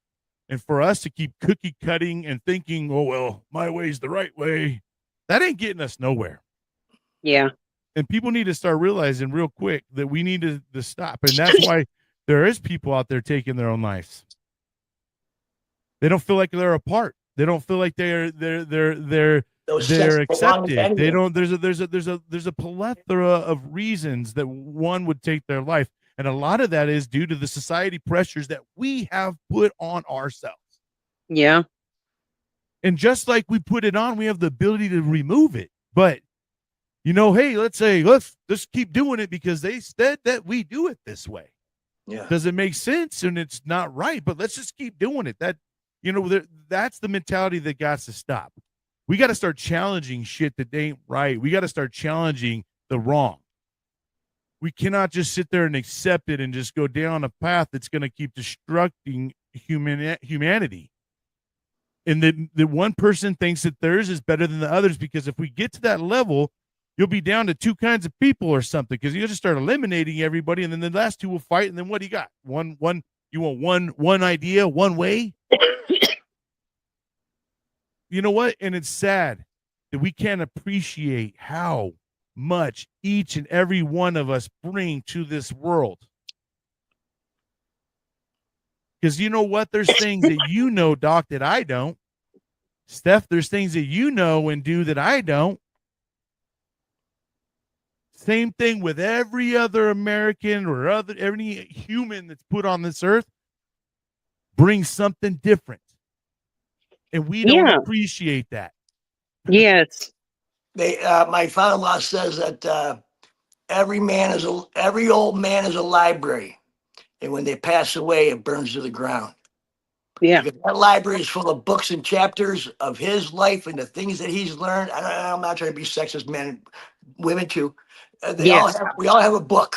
for us to keep cookie cutting and thinking, oh, well, my way's the right way, that ain't getting us nowhere. Yeah. And people need to start realizing real quick that we need to stop. And that's why there is people out there taking their own lives. They don't feel like they're a part. They don't feel like they're accepted. They don't. There's a plethora of reasons that one would take their life. And a lot of that is due to the society pressures that we have put on ourselves. Yeah. And just like we put it on, we have the ability to remove it. But, hey, let's just keep doing it because they said that we do it this way. Yeah. Does it make sense? And it's not right, but let's just keep doing it. That's the mentality that got to stop. We got to start challenging shit that ain't right. We got to start challenging the wrong. We cannot just sit there and accept it and just go down a path that's going to keep destructing humanity. And that one person thinks that theirs is better than the others, because if we get to that level, you'll be down to two kinds of people or something, because you'll just start eliminating everybody, and then the last two will fight, and then what do you got? You want one idea, one way? you know what? And it's sad that we can't appreciate how much each and every one of us bring to this world. Because you know what? There's things that you know, Doc, that I don't. Steph, there's things that you know and do that I don't. Same thing with every other American or every human that's put on this earth brings something different. And we don't appreciate that. Yes. My father-in-law says that every old man is a library, and when they pass away, it burns to the ground. Yeah. Because that library is full of books and chapters of his life and the things that he's learned. I'm not trying to be sexist, men and women too. We all have a book.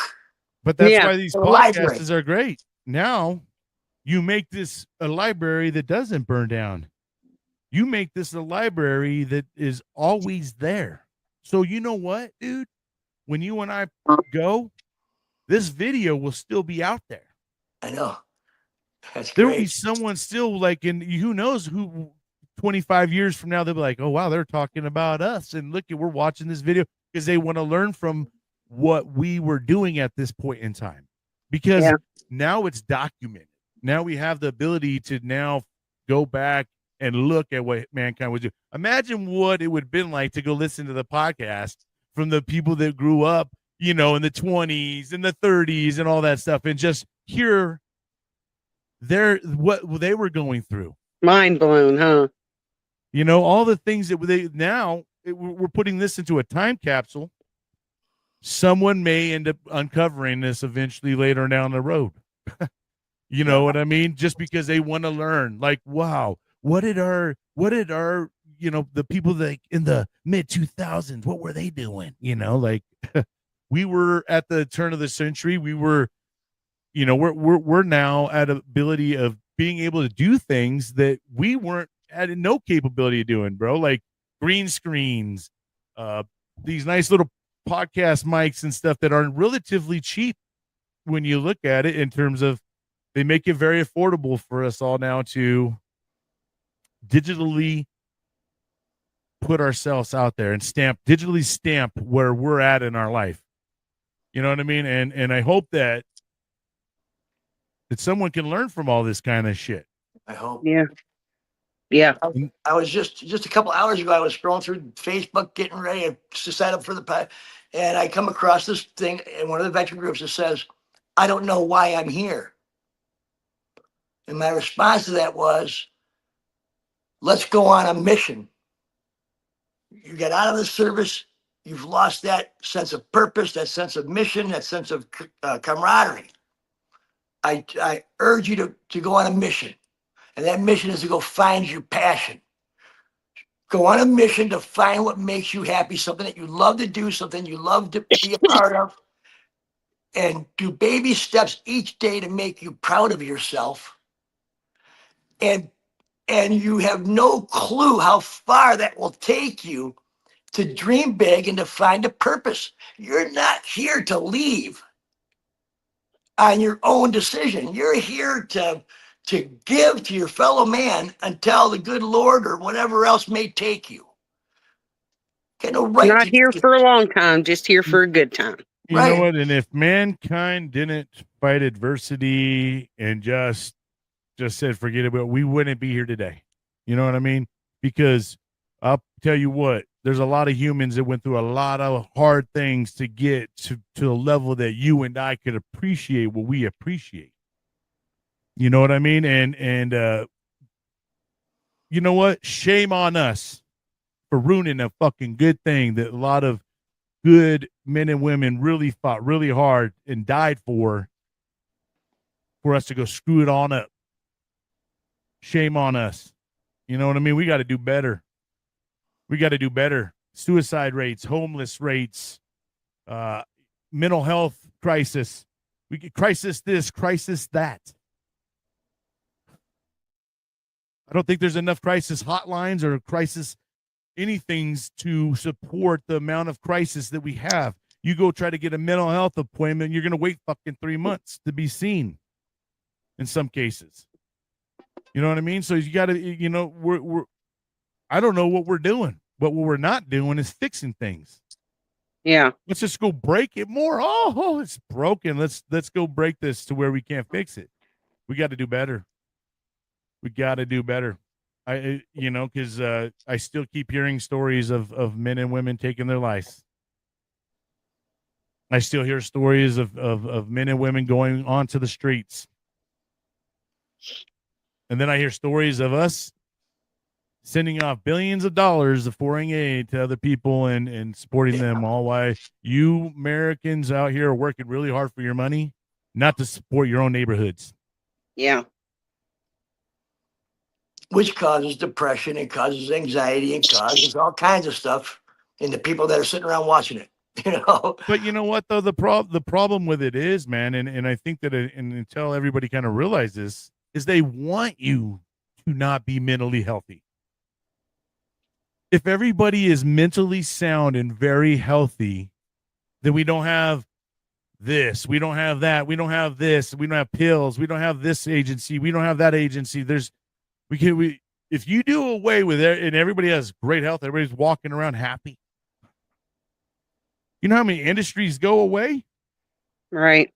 But that's why these podcasts are great. Now you make this a library that doesn't burn down. You make this a library that is always there. So you know what, dude? When you and I go, this video will still be out there. I know. That's there great. will be someone still like, and who knows who 25 years from now, they'll be like, oh, wow, they're talking about us. And look, we're watching this video because they want to learn from what we were doing at this point in time. Because now it's documented. Now we have the ability to now go back and look at what mankind would do. Imagine what it would have been like to go listen to the podcast from the people that grew up, you know, in the 20s and the 30s and all that stuff, and just hear what they were going through. Mind blown, huh? You know, all the things that we're putting this into a time capsule. Someone may end up uncovering this eventually later down the road. You know what I mean? Just because they want to learn, like, wow, what did our, you know, the people that in the mid 2000s, what were they doing? You know, like we were at the turn of the century. We were, you know, we're now at ability of being able to do things that we weren't had no capability of doing, bro. Like green screens, these nice little podcast mics and stuff that are relatively cheap when you look at it in terms of they make it very affordable for us all now to digitally put ourselves out there and digitally stamp where we're at in our life. You know what I mean? And I hope that someone can learn from all this kind of shit. I hope. Yeah. I was just a couple hours ago, I was scrolling through Facebook, getting ready to sign up for the pod, and I come across this thing in one of the veteran groups that says, I don't know why I'm here. And my response to that was, let's go on a mission. You get out of the service, you've lost that sense of purpose, that sense of mission, that sense of camaraderie. I urge you to go on a mission. And that mission is to go find your passion. Go on a mission to find what makes you happy, something that you love to do, something you love to be a part of. And do baby steps each day to make you proud of yourself. And you have no clue how far that will take you to dream big and to find a purpose. You're not here to leave on your own decision. You're here to give to your fellow man until the good Lord or whatever else may take you. Get no right. Not here for a long time, just here for a good time. You know what? And if mankind didn't fight adversity and just said, forget about it, we wouldn't be here today. You know what I mean? Because I'll tell you what, there's a lot of humans that went through a lot of hard things to get to a level that you and I could appreciate what we appreciate. You know what I mean? And you know what? Shame on us for ruining a fucking good thing that a lot of good men and women really fought really hard and died for us to go screw it on up. Shame on us. You know what I mean? We got to do better. We got to do better. Suicide rates, homeless rates, mental health crisis. We get crisis this, crisis that. I don't think there's enough crisis hotlines or crisis anythings to support the amount of crisis that we have. You go try to get a mental health appointment, you're going to wait fucking 3 months to be seen in some cases. You know what I mean? So you got to, you know, I don't know what we're doing. But what we're not doing is fixing things. Yeah. Let's just go break it more. Oh, it's broken. Let's go break this to where we can't fix it. We got to do better. We got to do better. Because I still keep hearing stories of men and women taking their lives. I still hear stories of men and women going onto the streets. And then I hear stories of us sending off billions of dollars of foreign aid to other people and supporting them, all while you Americans out here are working really hard for your money, not to support your own neighborhoods. Yeah. Which causes depression and causes anxiety and causes all kinds of stuff in the people that are sitting around watching it. But you know what, though, the problem with it is, man, and I think that and until everybody kind of realizes, is they want you to not be mentally healthy. If everybody is mentally sound and very healthy, then we don't have this, we don't have that, we don't have this, we don't have pills, we don't have this agency, we don't have that agency. If you do away with it and everybody has great health, everybody's walking around happy. You know how many industries go away? Right.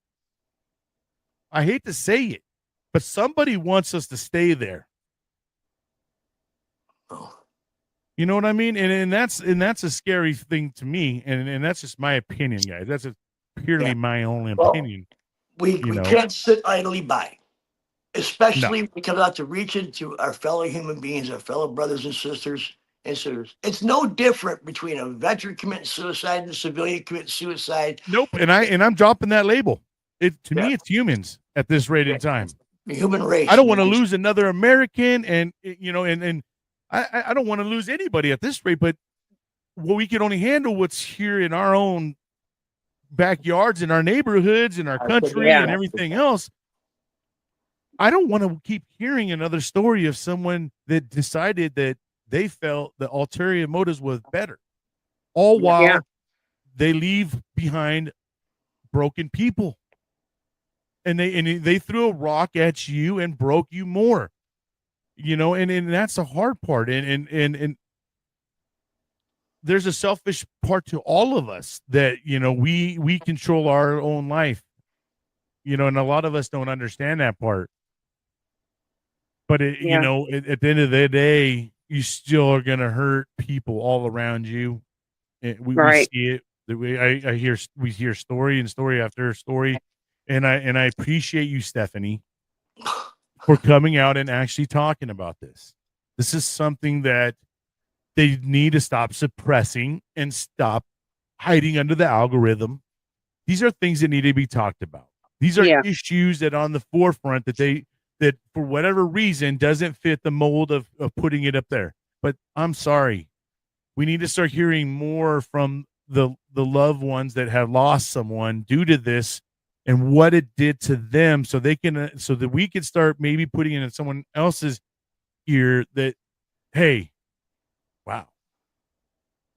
I hate to say it, but somebody wants us to stay there. Oh. You know what I mean? And that's a scary thing to me. And that's just my opinion, guys. That's purely my own opinion. We can't sit idly by, especially when it comes out to reaching to our fellow human beings, our fellow brothers and sisters. It's no different between a veteran committing suicide and a civilian committing suicide. Nope. And I'm dropping that label. To me, it's humans at this rate in time. The human race. I don't want to lose another American, and I don't want to lose anybody at this rate. But we can only handle what's here in our own backyards, in our neighborhoods, in our country, and everything else. I don't want to keep hearing another story of someone that decided that they felt that ulterior motives was better, all while they leave behind broken people, and they threw a rock at you and broke you more, and that's the hard part. And there's a selfish part to all of us that, we control our own life, and a lot of us don't understand that part. But at the end of the day, you still are going to hurt people all around you. We see it. We hear story and story after story. And I appreciate you, Stephanie, for coming out and actually talking about this. This is something that they need to stop suppressing and stop hiding under the algorithm. These are things that need to be talked about. These are issues that are on the forefront that for whatever reason doesn't fit the mold of putting it up there. But I'm sorry. We need to start hearing more from the loved ones that have lost someone due to this and what it did to them, so that we can start maybe putting it in someone else's ear that, hey, wow,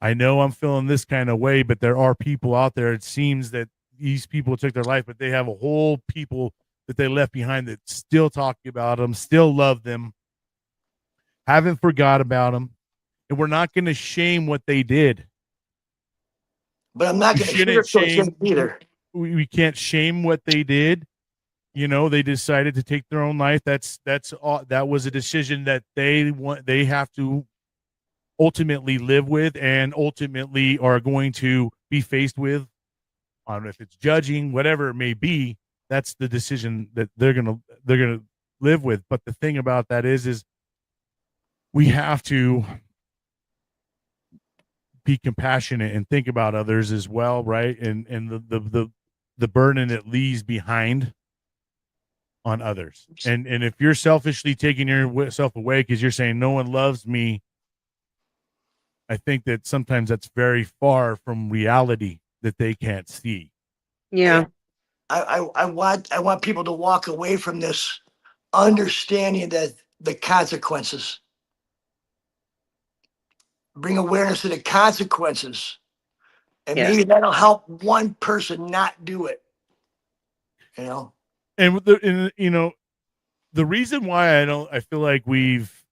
I know I'm feeling this kind of way, but there are people out there. It seems that these people took their life, but they have a whole people that they left behind that still talk about them, still love them, haven't forgot about them. And we're not going to shame what they did. But I'm not going to shame either. We can't shame what they did. They decided to take their own life. That was a decision that they have to ultimately live with and ultimately are going to be faced with. I don't know if it's judging, whatever it may be. That's the decision that they're gonna live with. But the thing about that is we have to be compassionate and think about others as well, right? And the burden it leaves behind on others. And if you're selfishly taking yourself away because you're saying no one loves me, I think that sometimes that's very far from reality that they can't see. Yeah. I want people to walk away from this understanding that the consequences, bring awareness to the consequences, and maybe that'll help one person not do it. And the reason why I feel like we've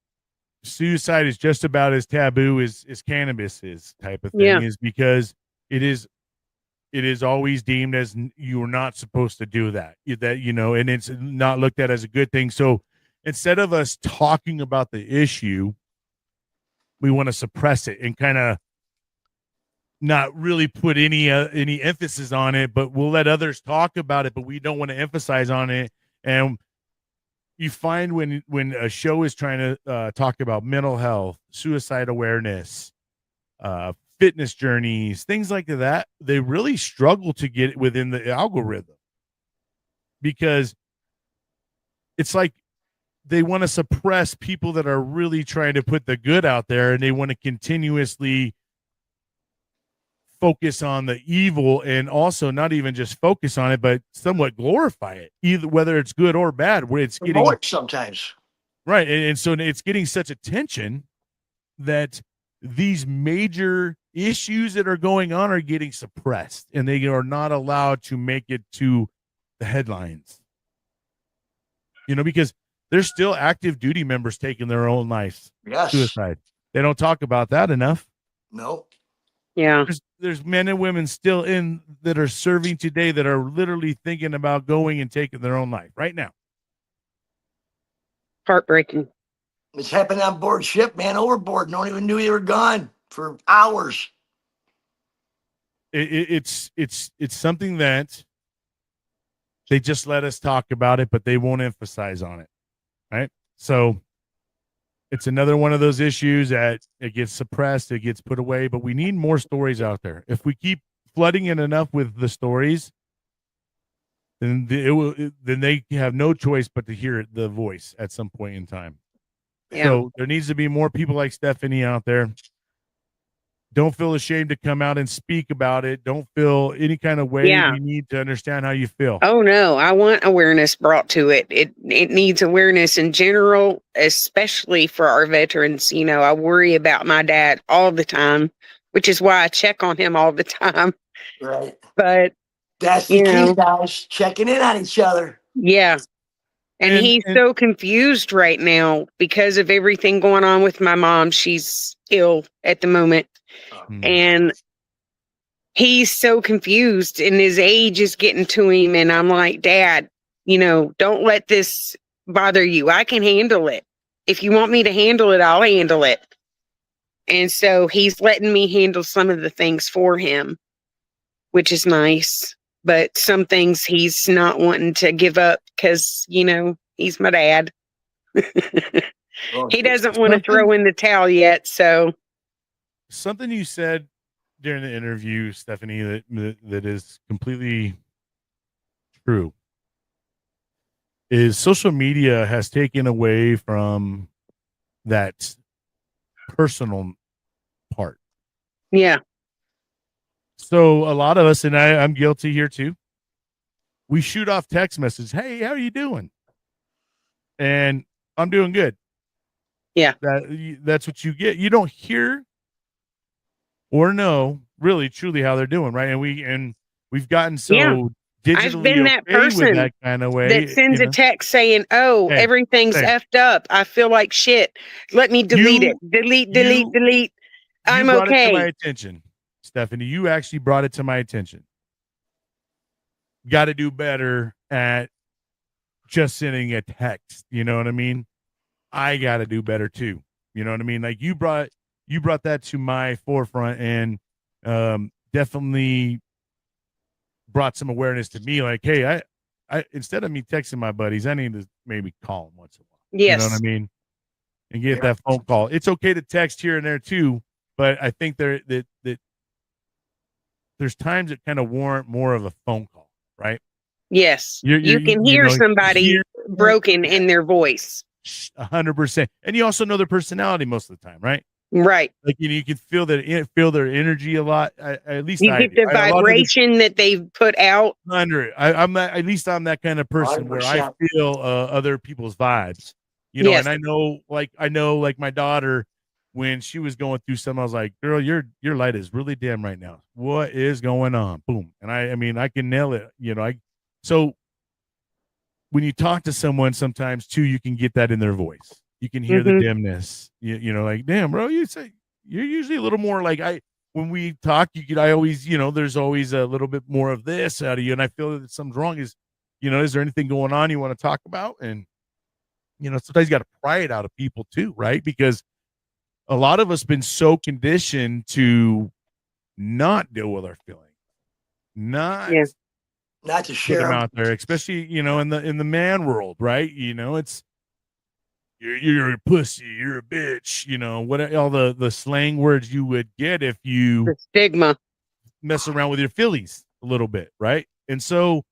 suicide is just about as taboo as cannabis is, type of thing, Yeah. is because it is always deemed as you are not supposed to do that, and it's not looked at as a good thing. So instead of us talking about the issue, we want to suppress it and kind of not really put any emphasis on it, but we'll let others talk about it, but we don't want to emphasize on it. And you find when a show is trying to talk about mental health, suicide awareness, fitness journeys, things like that, they really struggle to get within the algorithm, because it's like they want to suppress people that are really trying to put the good out there, and they want to continuously focus on the evil, and also not even just focus on it, but somewhat glorify it, either whether it's good or bad, where it's getting sometimes. Right. And so it's getting such attention that these major issues that are going on are getting suppressed, and they are not allowed to make it to the headlines, because there's still active duty members taking their own lives. Yes. Suicide. They don't talk about that enough. No. Yeah. There's men and women still that are serving today that are literally thinking about going and taking their own life right now. Heartbreaking. It's happening on board ship, man, overboard. No one even knew you were gone for hours. It's something that they just let us talk about it, but they won't emphasize on it. Right. So it's another one of those issues that it gets suppressed, it gets put away, but we need more stories out there. If we keep flooding it enough with the stories, then then they have no choice but to hear the voice at some point in time. Yeah. So there needs to be more people like Stephanie out there. Don't feel ashamed to come out and speak about it. Don't feel any kind of way. Yeah. We need to understand how you feel. Oh no, I want awareness brought to it. It needs awareness in general, especially for our veterans. I worry about my dad all the time, which is why I check on him all the time. Right. But that's the key, guys. Checking in on each other. Yeah. And he's so confused right now because of everything going on with my mom. She's ill at the moment. And he's so confused, and his age is getting to him. And I'm like, Dad, don't let this bother you. I can handle it. If you want me to handle it, I'll handle it. And so he's letting me handle some of the things for him, which is nice. But some things he's not wanting to give up because, he's my dad. He doesn't want to throw in the towel yet. So something you said during the interview, Stephanie, that is completely true, is social media has taken away from that personal part. Yeah. So a lot of us, and I'm guilty here too, we shoot off text messages. Hey, how are you doing? And I'm doing good. Yeah. That's what you get. You don't hear or know really truly how they're doing, right? And we've gotten so digitally I've been that person with that kind of way that sends a text saying, everything's effed up. I feel like shit. Let me delete it. Delete. I'm brought okay. It to my attention, Stephanie. You actually brought it to my attention. Got to do better at just sending a text. You know what I mean? I got to do better too. You know what I mean? Like you brought that to my forefront, and definitely brought some awareness to me. Like, hey, I instead of me texting my buddies, I need to maybe call them once in a while. Yes. You know what I mean? And get that phone call. It's okay to text here and there too, but I think that there's times that kind of warrant more of a phone call, right? Yes. You can hear somebody broken in their voice. 100%. And you also know their personality most of the time, right? Right. Like, you can feel their energy a lot. At least you get the vibration that they've put out. I'm that kind of person 100%. Where I feel other people's vibes, and I know like my daughter, when she was going through something, I was like, girl, your light is really dim right now. What is going on? Boom. And I can nail it. So when you talk to someone sometimes too, you can get that in their voice. You can hear the dimness. You know, like, damn, bro, you're usually a little more like when we talk, I always, there's always a little bit more of this out of you. And I feel that something's wrong. Is there anything going on you want to talk about? And, sometimes you got to pry it out of people too, right? Because a lot of us been so conditioned to not deal with our feelings, not to put share them them. out there, especially, in the man world, right? It's, you're a pussy, you're a bitch, what all the slang words you would get if you The stigma. mess around with your feelings a little bit, right? And so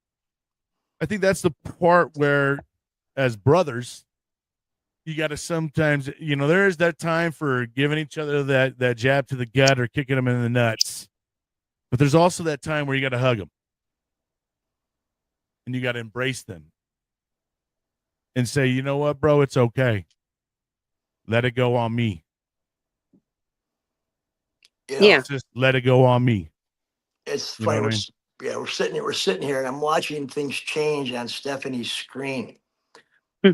I think that's the part where, as brothers, you got to sometimes, there is that time for giving each other that jab to the gut or kicking them in the nuts, but there's also that time where you got to hug them and you got to embrace them and say, you know what, bro, it's okay. Let it go on me. Just let it go on me. It's funny. We're sitting here, and I'm watching things change on Stephanie's screen.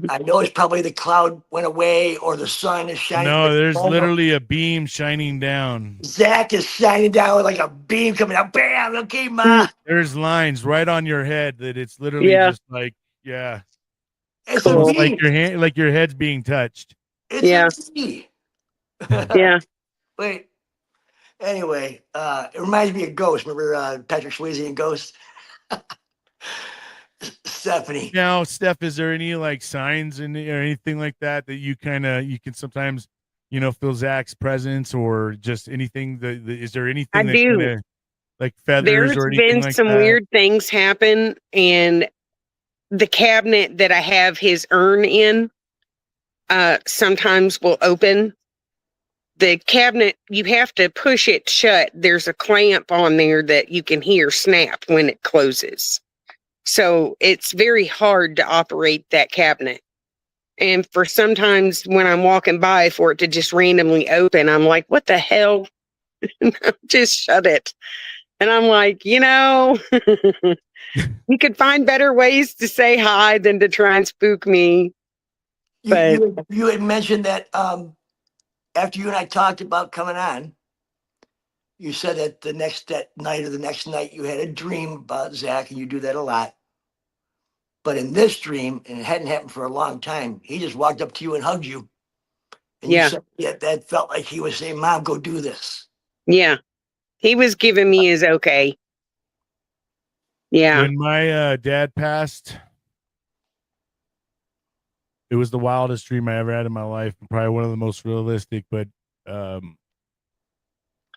I know it's probably the cloud went away or the sun is shining. No, there's literally a beam shining down. Zach is shining down with like a beam coming out. Bam! Okay, Ma. There's lines right on your head that it's literally just like, It's cool. Like your hand, like your head's being touched. It's a me. Yeah. Wait. Anyway, it reminds me of Ghost. Remember Patrick Swayze in Ghost? Stephanie. Now, Steph, is there any like signs or anything like that you can sometimes, feel Zach's presence or just anything is there anything I do. Like feathers There's or anything been like some that? weird things happen, and the cabinet that I have his urn in sometimes will open. The cabinet, you have to push it shut. There's a clamp on there that you can hear snap when it closes. So it's very hard to operate that cabinet. And for sometimes when I'm walking by for it to just randomly open, I'm like, what the hell? Just shut it. And I'm like, you could find better ways to say hi than to try and spook me. But you had mentioned that after you and I talked about coming on, you said that the next night you had a dream about Zach, and you do that a lot. But in this dream, and it hadn't happened for a long time, he just walked up to you and hugged you. And you said, that felt like he was saying, Mom, go do this. Yeah. He was giving me his okay. Yeah. When my dad passed, it was the wildest dream I ever had in my life. Probably one of the most realistic, but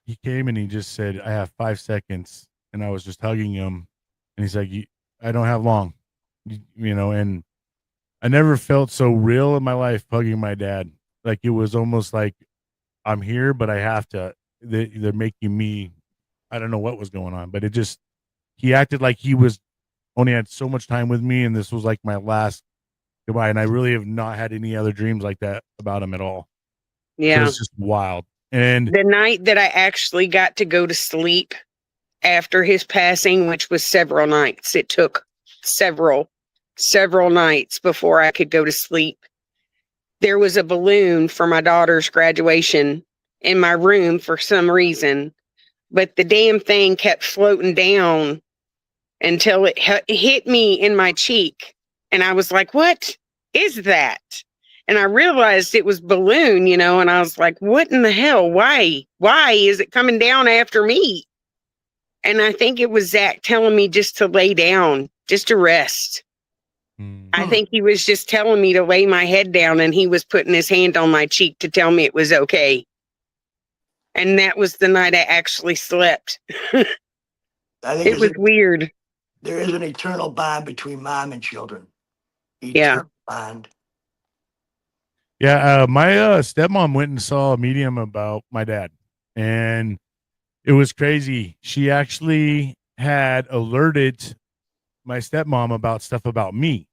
he came and he just said, I have 5 seconds. And I was just hugging him. And he's like, I don't have long, and I never felt so real in my life hugging my dad. Like it was almost like I'm here, but I have to, they're making me, I don't know what was going on, but he acted like he was only had so much time with me. And this was like my last goodbye. And I really have not had any other dreams like that about him at all. Yeah. So it's just wild. And the night that I actually got to go to sleep after his passing, which was several nights, it took several nights before I could go to sleep. There was a balloon for my daughter's graduation in my room for some reason, but the damn thing kept floating down until it hit me in my cheek. And I was like, what is that? And I realized it was balloon, and I was like, what in the hell? Why is it coming down after me? And I think it was Zach telling me just to lay down, just to rest. I think he was just telling me to lay my head down, and he was putting his hand on my cheek to tell me it was okay. And that was the night I actually slept. I think it was weird. There is an eternal bond between mom and children. Eternal bond. Yeah, my stepmom went and saw a medium about my dad, and it was crazy. She actually had alerted my stepmom about stuff about me,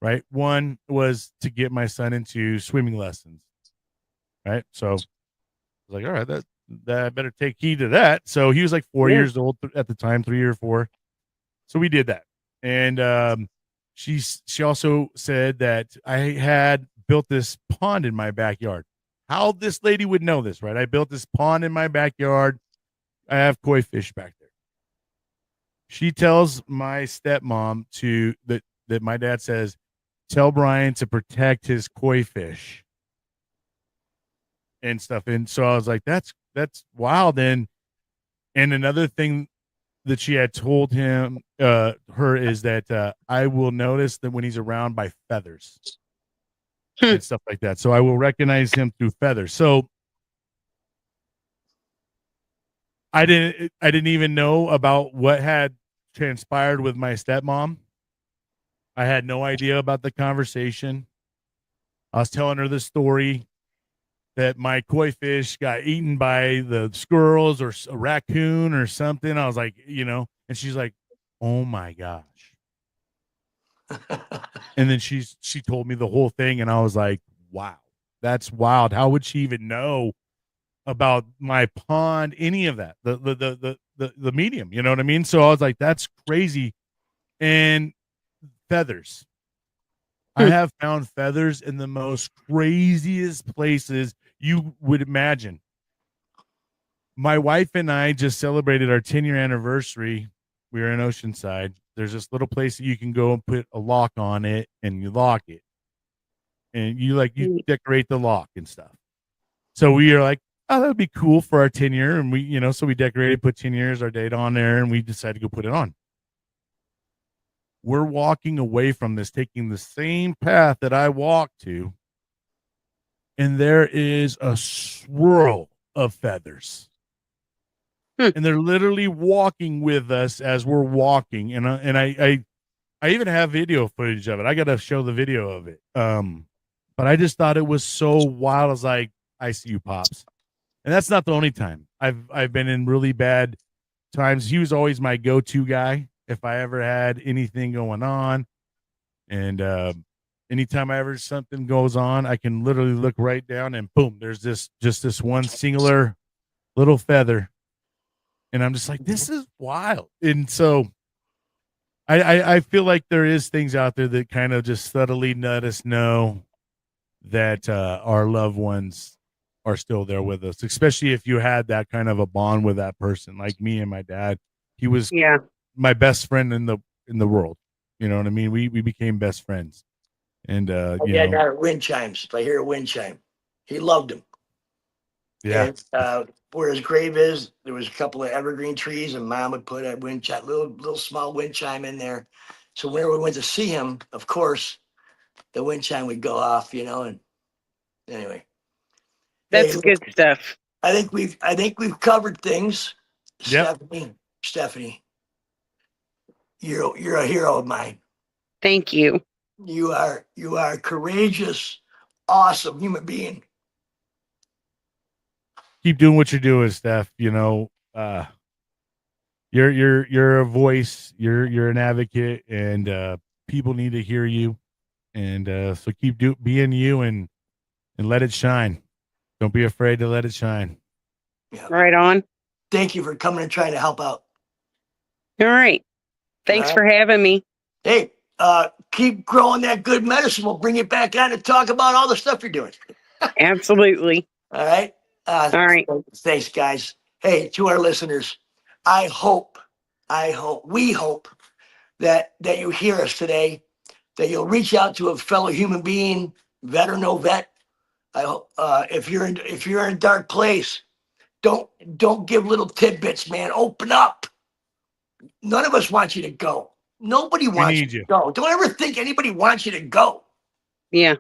right? One was to get my son into swimming lessons, right? So I was like, all right, that I better take heed to that. So he was like 4 years old at the time, 3 or 4. So we did that. And she also said that I had built this pond in my backyard. How this lady would know this, right? I built this pond in my backyard. I have koi fish back there. She tells my stepmom that my dad says, tell Brian to protect his koi fish and stuff. And so I was like, that's wild. And another thing that she had told her is that I will notice that when he's around by feathers and stuff like that. So I will recognize him through feathers. So I didn't even know about what had transpired with my stepmom. I had no idea about the conversation. I was telling her the story that my koi fish got eaten by the squirrels or a raccoon or something. I was like, and she's like, oh my gosh. And then she told me the whole thing, and I was like, wow, that's wild. How would she even know about my pond, any of that, the medium, you know what I mean? So I was like, that's crazy. And feathers. I have found feathers in the most craziest places you would imagine. My wife and I just celebrated our 10-year anniversary. We were in Oceanside. There's this little place that you can go and put a lock on it, and you lock it. And you decorate the lock and stuff. So we are like, oh, that would be cool for our 10-year. And we, so we decorated, put 10 years, our date on there, and we decided to go put it on. We're walking away from this, taking the same path that I walked to, and there is a swirl of feathers. And they're literally walking with us as we're walking. And I even have video footage of it. I got to show the video of it. But I just thought it was so wild. I was like, I see you, Pops. And that's not the only time. I've been in really bad times. He was always my go-to guy if I ever had anything going on. And anytime something goes on, I can literally look right down and boom, there's just this one singular little feather. And I'm just like, this is wild. And so I feel like there is things out there that kind of just subtly let us know that our loved ones are still there with us, especially if you had that kind of a bond with that person. Like me and my dad, he was my best friend in the world. You know what I mean? We became best friends. And my dad got wind chimes. If I hear a wind chime, he loved them. Yeah. And where his grave is, there was a couple of evergreen trees, and Mom would put a wind chime, little small wind chime in there. So whenever we went to see him, of course, the wind chime would go off, and anyway. That's good stuff. I think we've covered things. Yep. Stephanie, you're a hero of mine. Thank you. You are a courageous, awesome human being. Keep doing what you're doing, Steph. You're a voice. You're an advocate, and people need to hear you. And so keep being you and let it shine. Don't be afraid to let it shine. Yeah. Right on. Thank you for coming and trying to help out. All right. Thanks for having me. Hey, keep growing that good medicine. We'll bring you back on to talk about all the stuff you're doing. Absolutely. All right. All right. Thanks, guys. Hey, to our listeners, we hope that you hear us today, that you'll reach out to a fellow human being, vet or no vet. I hope if you're in a dark place, don't give little tidbits, man. Open up. None of us want you to go. Nobody wants you to go. Don't ever think anybody wants you to go. Yeah.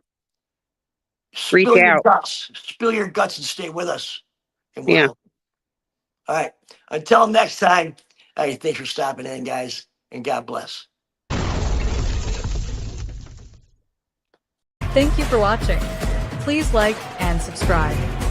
Spill your guts and stay with us. And we'll help. All right. Until next time, hey, thanks for stopping in, guys, and God bless. Thank you for watching. Please like and subscribe.